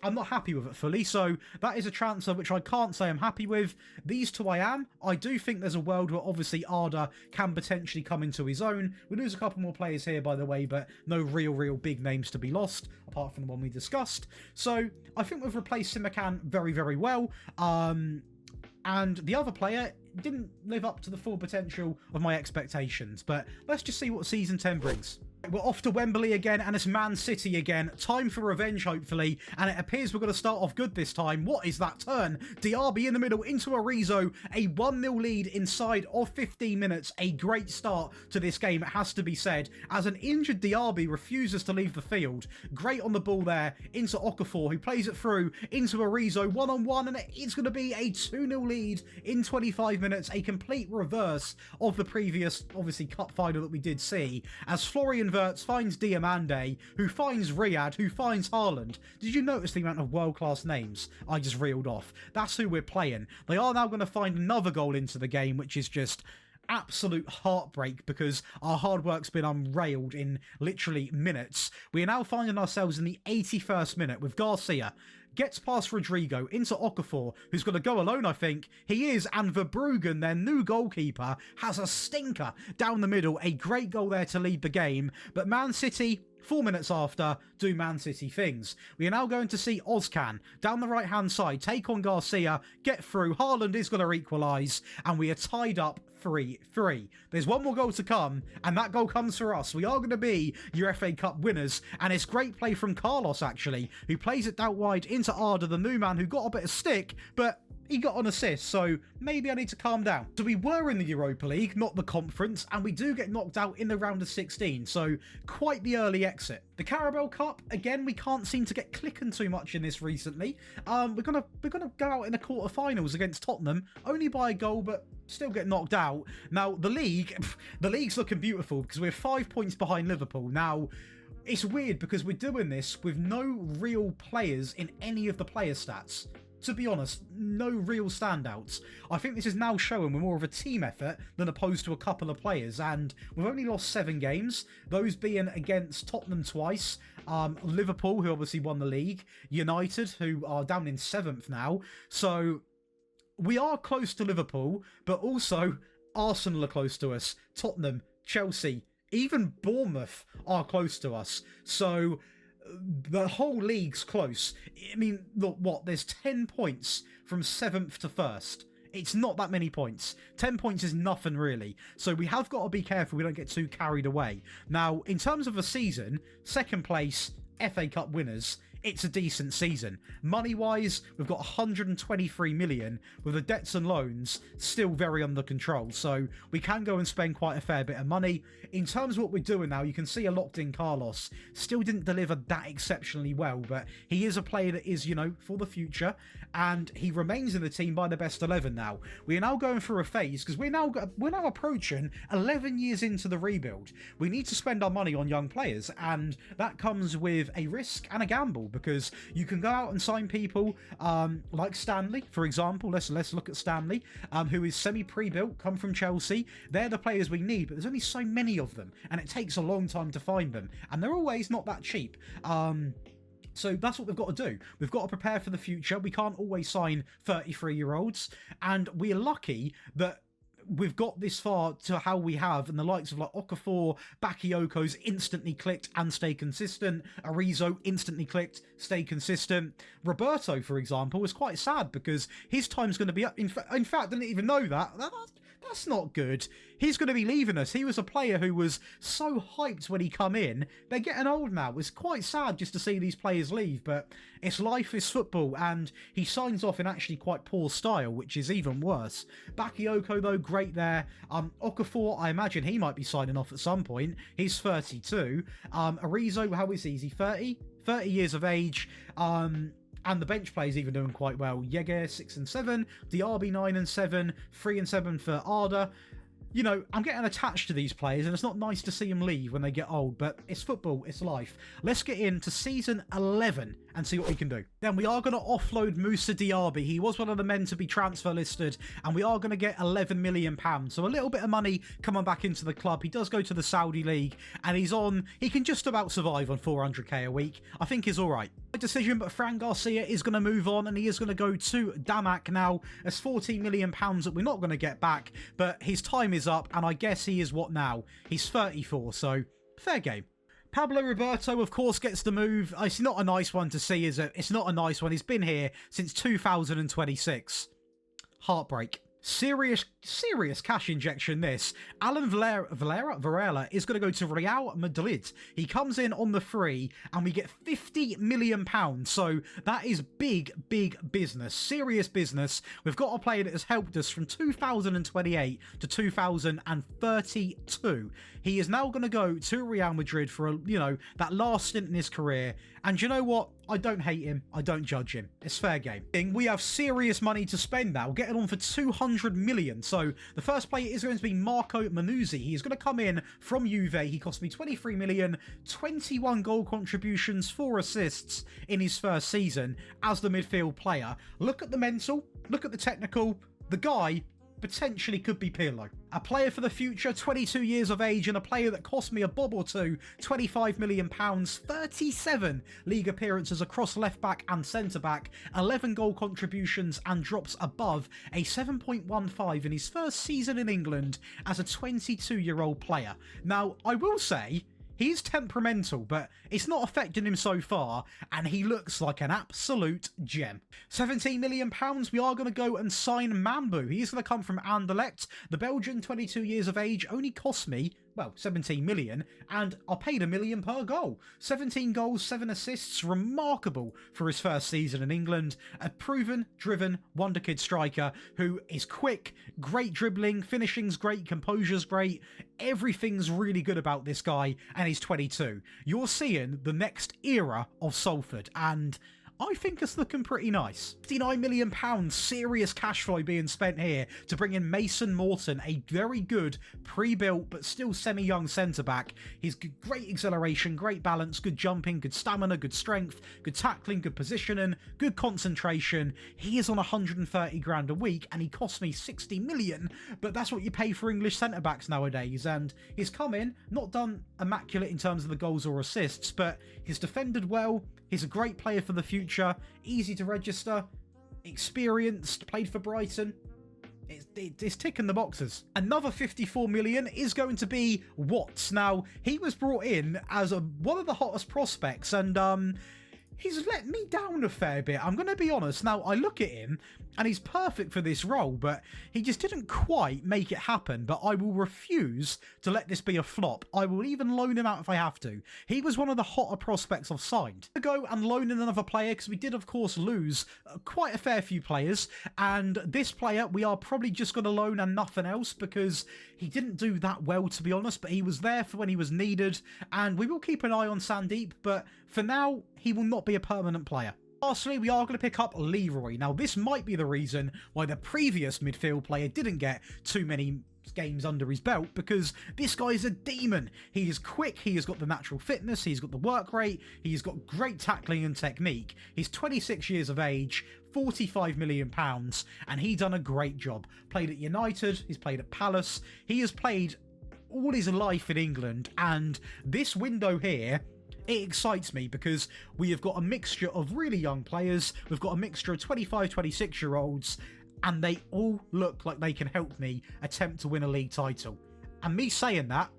I'm not happy with it fully, so that is a transfer which I can't say I'm happy with. These two I am. I do think there's a world where obviously Arda can potentially come into his own. We lose a couple more players here, by the way, but no real big names to be lost, apart from the one we discussed. So I think we've replaced Simakan very well. And the other player didn't live up to the full potential of my expectations, but let's just see what Season 10 brings. We're off to Wembley again, and it's Man City again. Time for revenge, hopefully, and it appears we're going to start off good this time. What is that turn? Diaby in the middle into Arizo, a 1-0 lead inside of 15 minutes. A great start to this game, it has to be said, as an injured Diaby refuses to leave the field. Great on the ball there, into Okafor, who plays it through into Arizo, one-on-one, and it's going to be a 2-0 lead in 25 minutes. A complete reverse of the previous, obviously, cup final that we did see, as Florian Wirtz finds Diamande, who finds Riyad, who finds Haaland. Did you notice the amount of world-class names I just reeled off? That's who we're playing. They are now going to find another goal into the game, which is just absolute heartbreak because our hard work's been unrailed in literally minutes. We are now finding ourselves in the 81st minute with Garcia. Gets past Rodrigo into Okafor, who's going to go alone, I think. He is, and Verbruggen, their new goalkeeper, has a stinker down the middle. A great goal there to lead the game. But Man City, 4 minutes after, do Man City things. We are now going to see Ozcan down the right-hand side, take on Garcia, get through. Haaland is going to equalise, and we are tied up 3-3. There's one more goal to come, and that goal comes for us. We are going to be your FA Cup winners, and it's great play from Carlos, actually, who plays it out wide into Arda, the new man, who got a bit of stick, but he got an assist, so maybe I need to calm down. So we were in the Europa League, not the conference, and we do get knocked out in the round of 16, so quite the early exit. The Carabao Cup, again, we can't seem to get clicking too much in this recently. We're gonna go out in the quarterfinals against Tottenham, only by a goal, but still get knocked out. Now, the league's looking beautiful because we're 5 points behind Liverpool. Now, it's weird because we're doing this with no real players in any of the player stats. To be honest, no real standouts. I think this is now showing we're more of a team effort than opposed to a couple of players, and we've only lost 7 games, those being against Tottenham twice, Liverpool, who obviously won the league, United, who are down in 7th now, so we are close to Liverpool, but also Arsenal are close to us, Tottenham, Chelsea, even Bournemouth are close to us, so the whole league's close. I mean, look, what? There's 10 points from 7th to 1st. It's not that many points. 10 points is nothing, really. So we have got to be careful we don't get too carried away. Now, in terms of a season, 2nd place, FA Cup winners, it's a decent season. Money-wise, we've got 123 million, with the debts and loans still very under control, so we can go and spend quite a fair bit of money. In terms of what we're doing now, you can see a locked-in Carlos still didn't deliver that exceptionally well, but he is a player that is, you know, for the future, and he remains in the team by the best 11 now. We are now going through a phase, because we're now approaching 11 years into the rebuild. We need to spend our money on young players, and that comes with a risk and a gamble, because you can go out and sign people like Stanley, for example. Let's look at Stanley, who is semi-pre-built, come from Chelsea. They're the players we need, but there's only so many of them, and it takes a long time to find them, and they're always not that cheap. So that's what we've got to do. We've got to prepare for the future. We can't always sign 33-year-olds, and we're lucky that we've got this far to how we have, and the likes of like Okafor, Bakayoko's instantly clicked and stay consistent. Arizo instantly clicked, stay consistent. Roberto, for example, was quite sad because his time's going to be up. In fact, I didn't even know that. That's not good. He's going to be leaving us. He was a player who was so hyped when he come in. They're getting old now. It's quite sad just to see these players leave, but it's life, it's football, and he signs off in actually quite poor style, which is even worse. Bakayoko, though, great there. Okafor, I imagine he might be signing off at some point. He's 32. Arizo, how is he? Is he 30? 30 years of age. And the bench players even doing quite well. Yege, 6 and 7. Diaby, 9 and 7. 3 and 7 for Arda. You know, I'm getting attached to these players, and it's not nice to see them leave when they get old, but it's football, it's life. Let's get into Season 11, and see what we can do. Then we are going to offload Moussa Diaby. He was one of the men to be transfer listed, and we are going to get £11 million. So a little bit of money coming back into the club. He does go to the Saudi League, and he can just about survive on 400k a week. I think he's all right. Decision, but Fran Garcia is going to move on, and he is going to go to Damac now. There's £14 million that we're not going to get back, but his time is up, and I guess he is what now? He's 34, so fair game. Pablo Roberto, of course, gets the move. It's not a nice one to see, is it? It's not a nice one. He's been here since 2026. Heartbreak. Serious cash injection, this. Alan Varela is going to go to Real Madrid. He comes in on the free, and we get £50 million. So that is big business. Serious business. We've got a player that has helped us from 2028 to 2032. He is now going to go to Real Madrid for, that last stint in his career. And you know what? I don't hate him. I don't judge him. It's fair game. We have serious money to spend now. Getting on for 200 million. So the first player is going to be Marco Manuzzi. He's going to come in from Juve. He cost me 23 million, 21 goal contributions, 4 assists in his first season as the midfield player. Look at the mental. Look at the technical. The guy potentially could be Pirlo. A player for the future, 22 years of age, and a player that cost me a bob or two, £25 million, 37 league appearances across left-back and centre-back, 11 goal contributions, and drops above a 7.15 in his first season in England as a 22-year-old player. Now, I will say, he's temperamental, but it's not affecting him so far, and he looks like an absolute gem. £17 million, we are going to go and sign Mambu. He's going to come from Anderlecht. The Belgian, 22 years of age, only cost me, 17 million, and I paid $1 million per goal. 17 goals, 7 assists, remarkable for his first season in England. A proven, driven, wonder kid striker who is quick, great dribbling, finishing's great, composure's great. Everything's really good about this guy, and he's 22. You're seeing the next era of Salford, and I think it's looking pretty nice. £59 million serious cash flow being spent here to bring in Mason Morton, a very good pre-built but still semi-young centre-back. He's great acceleration, great balance, good jumping, good stamina, good strength, good tackling, good positioning, good concentration. He is on 130 grand a week, and he cost me 60 million, but that's what you pay for English centre-backs nowadays. And he's come in, not done immaculate in terms of the goals or assists, but he's defended well. He's a great player for the future, easy to register, experienced, played for Brighton. It's ticking the boxes. Another 54 million is going to be Watts. Now, he was brought in as one of the hottest prospects, and he's let me down a fair bit, I'm going to be honest. Now, I look at him, and he's perfect for this role, but he just didn't quite make it happen. But I will refuse to let this be a flop. I will even loan him out if I have to. He was one of the hotter prospects I've signed. To go and loan in another player, because we did, of course, lose quite a fair few players. And this player, we are probably just going to loan and nothing else, because he didn't do that well, to be honest. But he was there for when he was needed. And we will keep an eye on Sandeep, but for now, he will not be a permanent player. Lastly, we are going to pick up Leroy. Now, this might be the reason why the previous midfield player didn't get too many games under his belt, because this guy is a demon. He is quick, he has got the natural fitness, he's got the work rate, he's got great tackling and technique. He's 26 years of age, £45 million, and he done a great job. Played at United, he's played at Palace, he has played all his life in England, and this window here, it excites me because we have got a mixture of really young players, we've got a mixture of 25, 26-year-olds, and they all look like they can help me attempt to win a league title. And me saying that,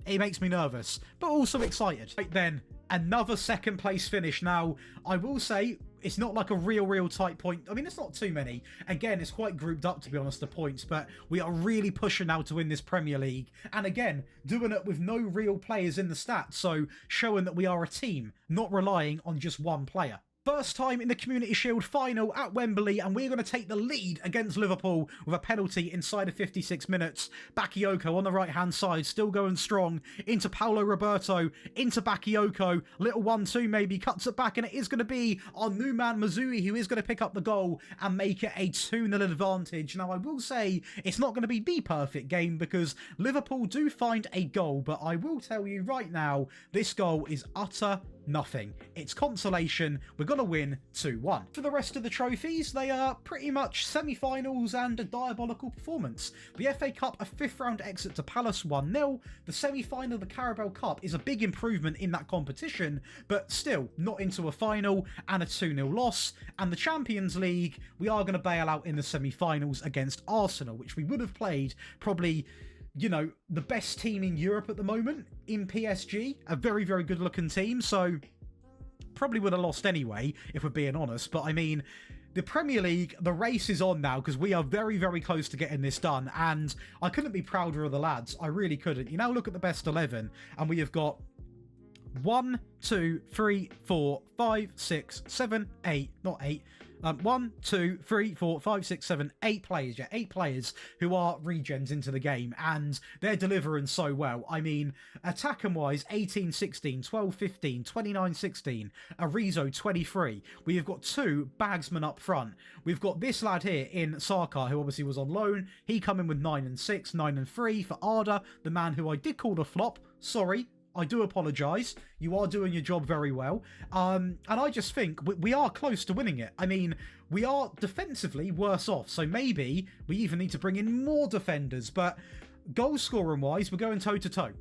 it makes me nervous, but also excited. Right then, another second place finish. Now, I will say, it's not like a real tight point. I mean, it's not too many. Again, it's quite grouped up, to be honest, the points, but we are really pushing now to win this Premier League. And again, doing it with no real players in the stats, so showing that we are a team, not relying on just one player. First time in the Community Shield final at Wembley, and we're going to take the lead against Liverpool with a penalty inside of 56 minutes. Bakayoko on the right-hand side, still going strong. Into Paulo Roberto, into Bakayoko. Little 1-2 maybe, cuts it back, and it is going to be our new man Mazui who is going to pick up the goal and make it a 2-0 advantage. Now, I will say it's not going to be the perfect game because Liverpool do find a goal, but I will tell you right now, this goal is utter nothing. It's consolation. We're going to win 2-1. For the rest of the trophies, they are pretty much semi-finals and a diabolical performance. The FA Cup, a 5th round exit to Palace 1-0. The semi-final of the Carabao Cup is a big improvement in that competition, but still not into a final, and a 2-0 loss. And the Champions League, we are going to bail out in the semi-finals against Arsenal, which we would have played probably, you know, the best team in Europe at the moment in PSG, a very, very good looking team. So probably would have lost anyway, if we're being honest. But I mean, the Premier League, the race is on now because we are very, very close to getting this done. And I couldn't be prouder of the lads. I really couldn't. You now look at the best 11 and we have got 1, 2, 3, 4, 5, 6, 7, 8, not 8. 1, 2, 3, 4, 5, 6, 7, 8 players. Yeah, 8 players who are regens into the game, and they're delivering so well. I mean, attacking wise, 18, 16, 12, 15, 29, 16, Arizo, 23. We have got 2 bagsmen up front. We've got this lad here in Saka, who obviously was on loan. He come in with 9 and 6, 9 and 3 for Arda, the man who I did call a flop. Sorry. I do apologise. You are doing your job very well. And I just think we are close to winning it. I mean, we are defensively worse off. So maybe we even need to bring in more defenders. But goal scoring wise, we're going toe-to-toe.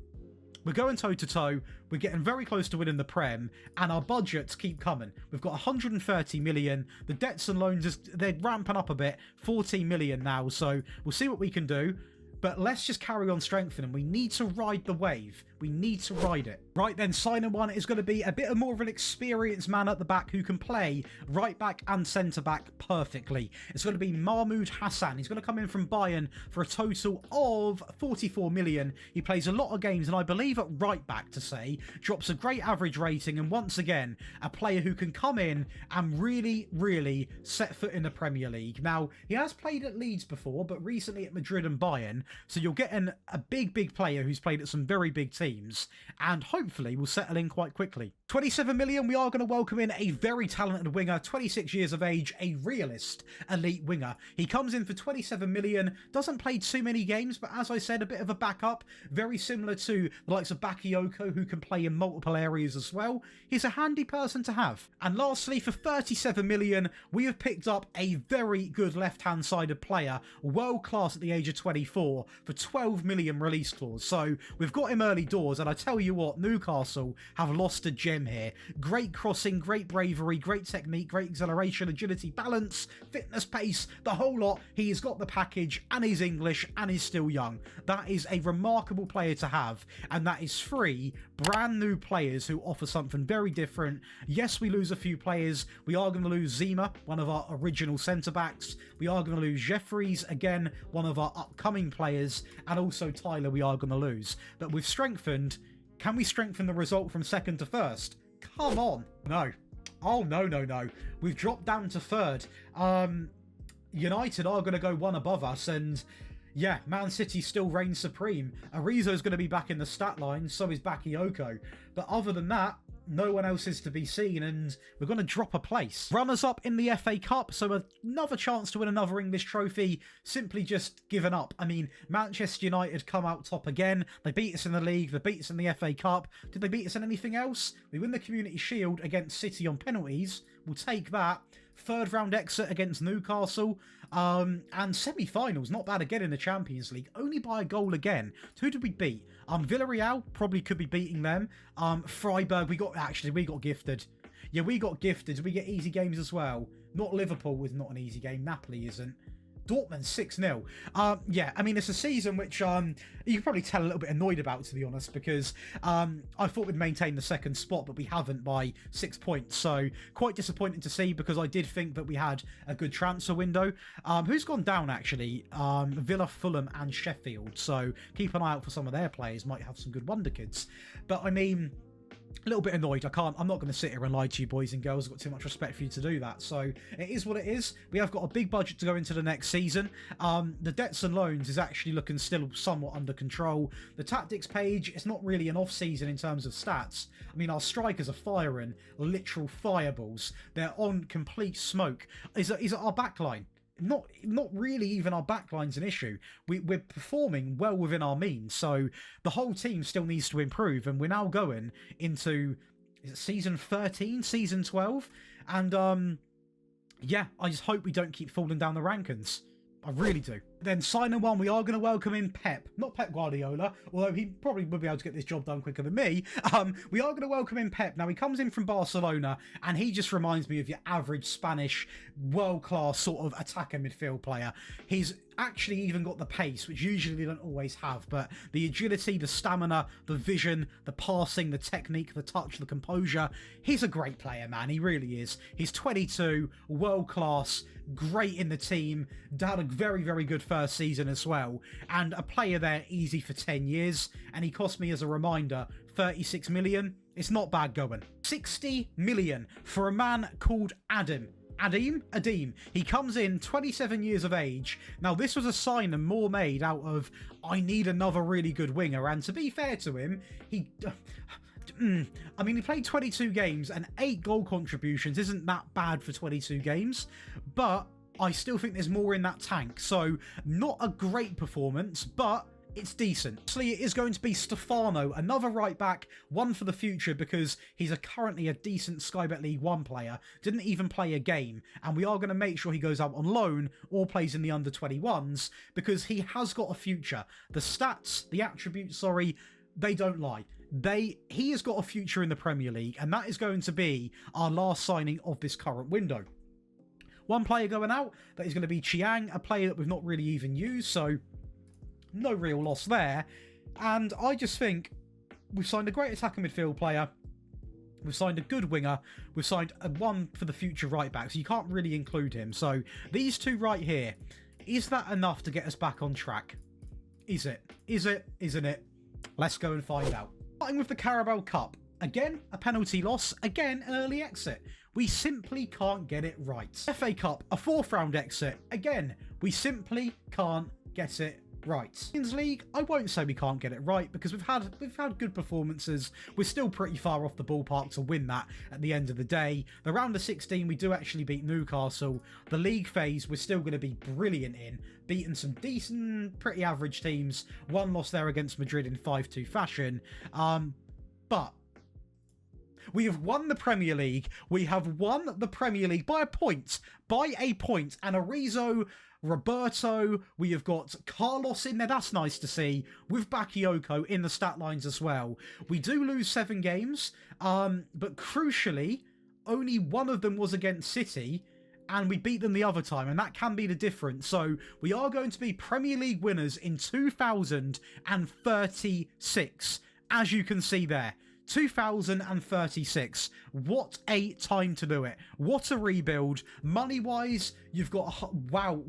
We're going toe-to-toe. We're getting very close to winning the Prem. And our budgets keep coming. We've got 130 million. The debts and loans, they're ramping up a bit. 14 million now. So we'll see what we can do. But let's just carry on strengthening. We need to ride the wave. We need to ride it. Right then, signing one is going to be a bit more of an experienced man at the back who can play right back and centre back perfectly. It's going to be Mahmoud Hassan. He's going to come in from Bayern for a total of 44 million. He plays a lot of games, and I believe at right back to say, drops a great average rating, and once again, a player who can come in and really, really set foot in the Premier League. Now, he has played at Leeds before, but recently at Madrid and Bayern, so you're getting a big player who's played at some very big teams, and hopefully will settle in quite quickly. 27 million, we are going to welcome in a very talented winger, 26 years of age, a realist elite winger. He comes in for 27 million, doesn't play too many games, but as I said, a bit of a backup, very similar to the likes of Bakayoko, who can play in multiple areas as well. He's a handy person to have. And lastly, for 37 million, we have picked up a very good left-hand sided player, world class at the age of 24, for 12 million release clause. So we've got him early doors, and I tell you what, Newcastle have lost a gem here. Great crossing, great bravery, great technique, great acceleration, agility, balance, fitness, pace, the whole lot. He has got the package, and he's English, and he's still young. That is a remarkable player to have, and that is 3 brand new players who offer something very different. Yes, we lose a few players. We are going to lose Zima, one of our original centre-backs. We are going to lose Jeffries, again, one of our upcoming players, and also Tyler we are going to lose. But we've strengthened. Can we strengthen the result from second to first? Come on. No. Oh, no. We've dropped down to third. United are going to go one above us, and yeah, Man City still reigns supreme. Arizo's going to be back in the stat line, so is Bakayoko. But other than that, no one else is to be seen, and we're going to drop a place. Runners-up in the FA Cup, so another chance to win another English trophy, simply just given up. I mean, Manchester United come out top again. They beat us in the league, they beat us in the FA Cup. Did they beat us in anything else? We win the Community Shield against City on penalties. We'll take that. 3rd round exit against Newcastle, and semi-finals, not bad again in the Champions League, only by a goal again. Who did we beat? Villarreal, probably could be beating them. Freiburg, we got gifted. Yeah, we got gifted. We get easy games as well. Not Liverpool was not an easy game. Napoli isn't. Dortmund 6-0. Yeah, I mean, it's a season which you can probably tell a little bit annoyed about, to be honest, because I thought we'd maintain the second spot, but we haven't by 6 points. So quite disappointing to see, because I did think that we had a good transfer window. Who's gone down, actually? Villa, Fulham and Sheffield. So keep an eye out for some of their players. Might have some good wonder kids. But I mean, a little bit annoyed. I'm not going to sit here and lie to you, boys and girls. I've got too much respect for you to do that. So it is what it is. We have got a big budget to go into the next season. The debts and loans is actually looking still somewhat under control. The tactics page, it's not really an off-season in terms of stats. I mean, our strikers are firing literal fireballs. They're on complete smoke. Is it our backline? Not really even our backline's an issue. We're performing well within our means, so the whole team still needs to improve, and we're now going into is it season 13, season 12? And yeah, I just hope we don't keep falling down the rankings. I really do. Then signing one, we are going to welcome in Pep. Not Pep Guardiola, although he probably would be able to get this job done quicker than me. We are going to welcome in Pep. Now, he comes in from Barcelona, and he just reminds me of your average Spanish world-class sort of attacker midfield player. He's actually even got the pace, which usually they don't always have, but the agility, the stamina, the vision, the passing, the technique, the touch, the composure. He's a great player, man. He really is. He's 22, world-class, great in the team, had a very, very good first season as well, and a player there easy for 10 years, and he cost me, as a reminder, 36 million. It's not bad going. 60 million for a man called Adim. He comes in 27 years of age. Now, this was a sign and more made out of, I need another really good winger, and to be fair to him, he played 22 games and 8 goal contributions. Isn't that bad for 22 games? But I still think there's more in that tank. So, not a great performance, but it's decent. Actually, it is going to be Stefano, another right back, one for the future, because he's currently a decent Sky Bet League 1 player, didn't even play a game, and we are going to make sure he goes out on loan or plays in the under-21s, because he has got a future. The stats, the attributes, they don't lie. He has got a future in the Premier League, and that is going to be our last signing of this current window. One player going out, that is going to be Chiang, a player that we've not really even used, so no real loss there. And I just think we've signed a great attacking midfield player, we've signed a good winger, we've signed one for the future right back, so you can't really include him. So these two right here, is that enough to get us back on track? Is it? Is it? Isn't it? Let's go and find out. Starting with the Carabao Cup. Again, a penalty loss. Again, an early exit. We simply can't get it right. FA Cup, a 4th round exit. Again, we simply can't get it right. Champions League, I won't say we can't get it right, because we've had good performances. We're still pretty far off the ballpark to win that at the end of the day. The round of 16, we do actually beat Newcastle. The league phase, we're still going to be brilliant in, beating some decent, pretty average teams. One loss there against Madrid in 5-2 fashion. But we have won the Premier League. We have won the Premier League by a point. And Arizo, Roberto, we have got Carlos in there. That's nice to see. With Bakayoko in the stat lines as well. We do lose 7 games, but crucially, only one of them was against City, and we beat them the other time, and that can be the difference. So we are going to be Premier League winners in 2036, as you can see there. 2036. What a time to do it. What a rebuild. Money-wise, you've got, wow.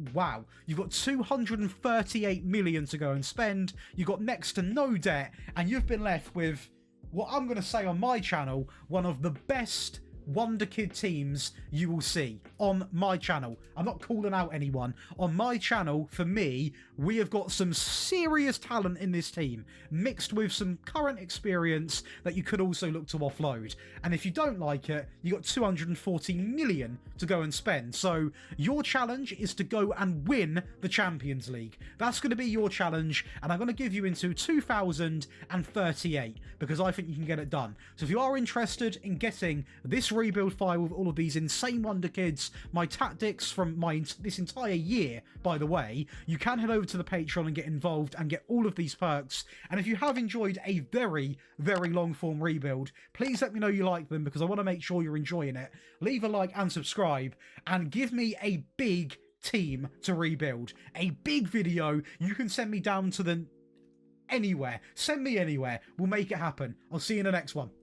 You've got 238 million to go and spend. You've got next to no debt, and you've been left with, what I'm going to say on my channel, one of the best Wonder Kid teams you will see on my channel. I'm not calling out anyone. On my channel, for me, we have got some serious talent in this team, mixed with some current experience that you could also look to offload. And if you don't like it, you got 240 million to go and spend. So your challenge is to go and win the Champions League. That's going to be your challenge, and I'm going to give you into 2038 because I think you can get it done. So if you are interested in getting this rebuild file with all of these insane Wonder Kids, my tactics from this entire year, by the way, you can head over to the Patreon and get involved and get all of these perks. And if you have enjoyed a very, very long form rebuild, please let me know you like them, because I want to make sure you're enjoying it. Leave a like and subscribe, and give me a big team to rebuild. A big video. You can send me down to anywhere. Send me anywhere. We'll make it happen. I'll see you in the next one.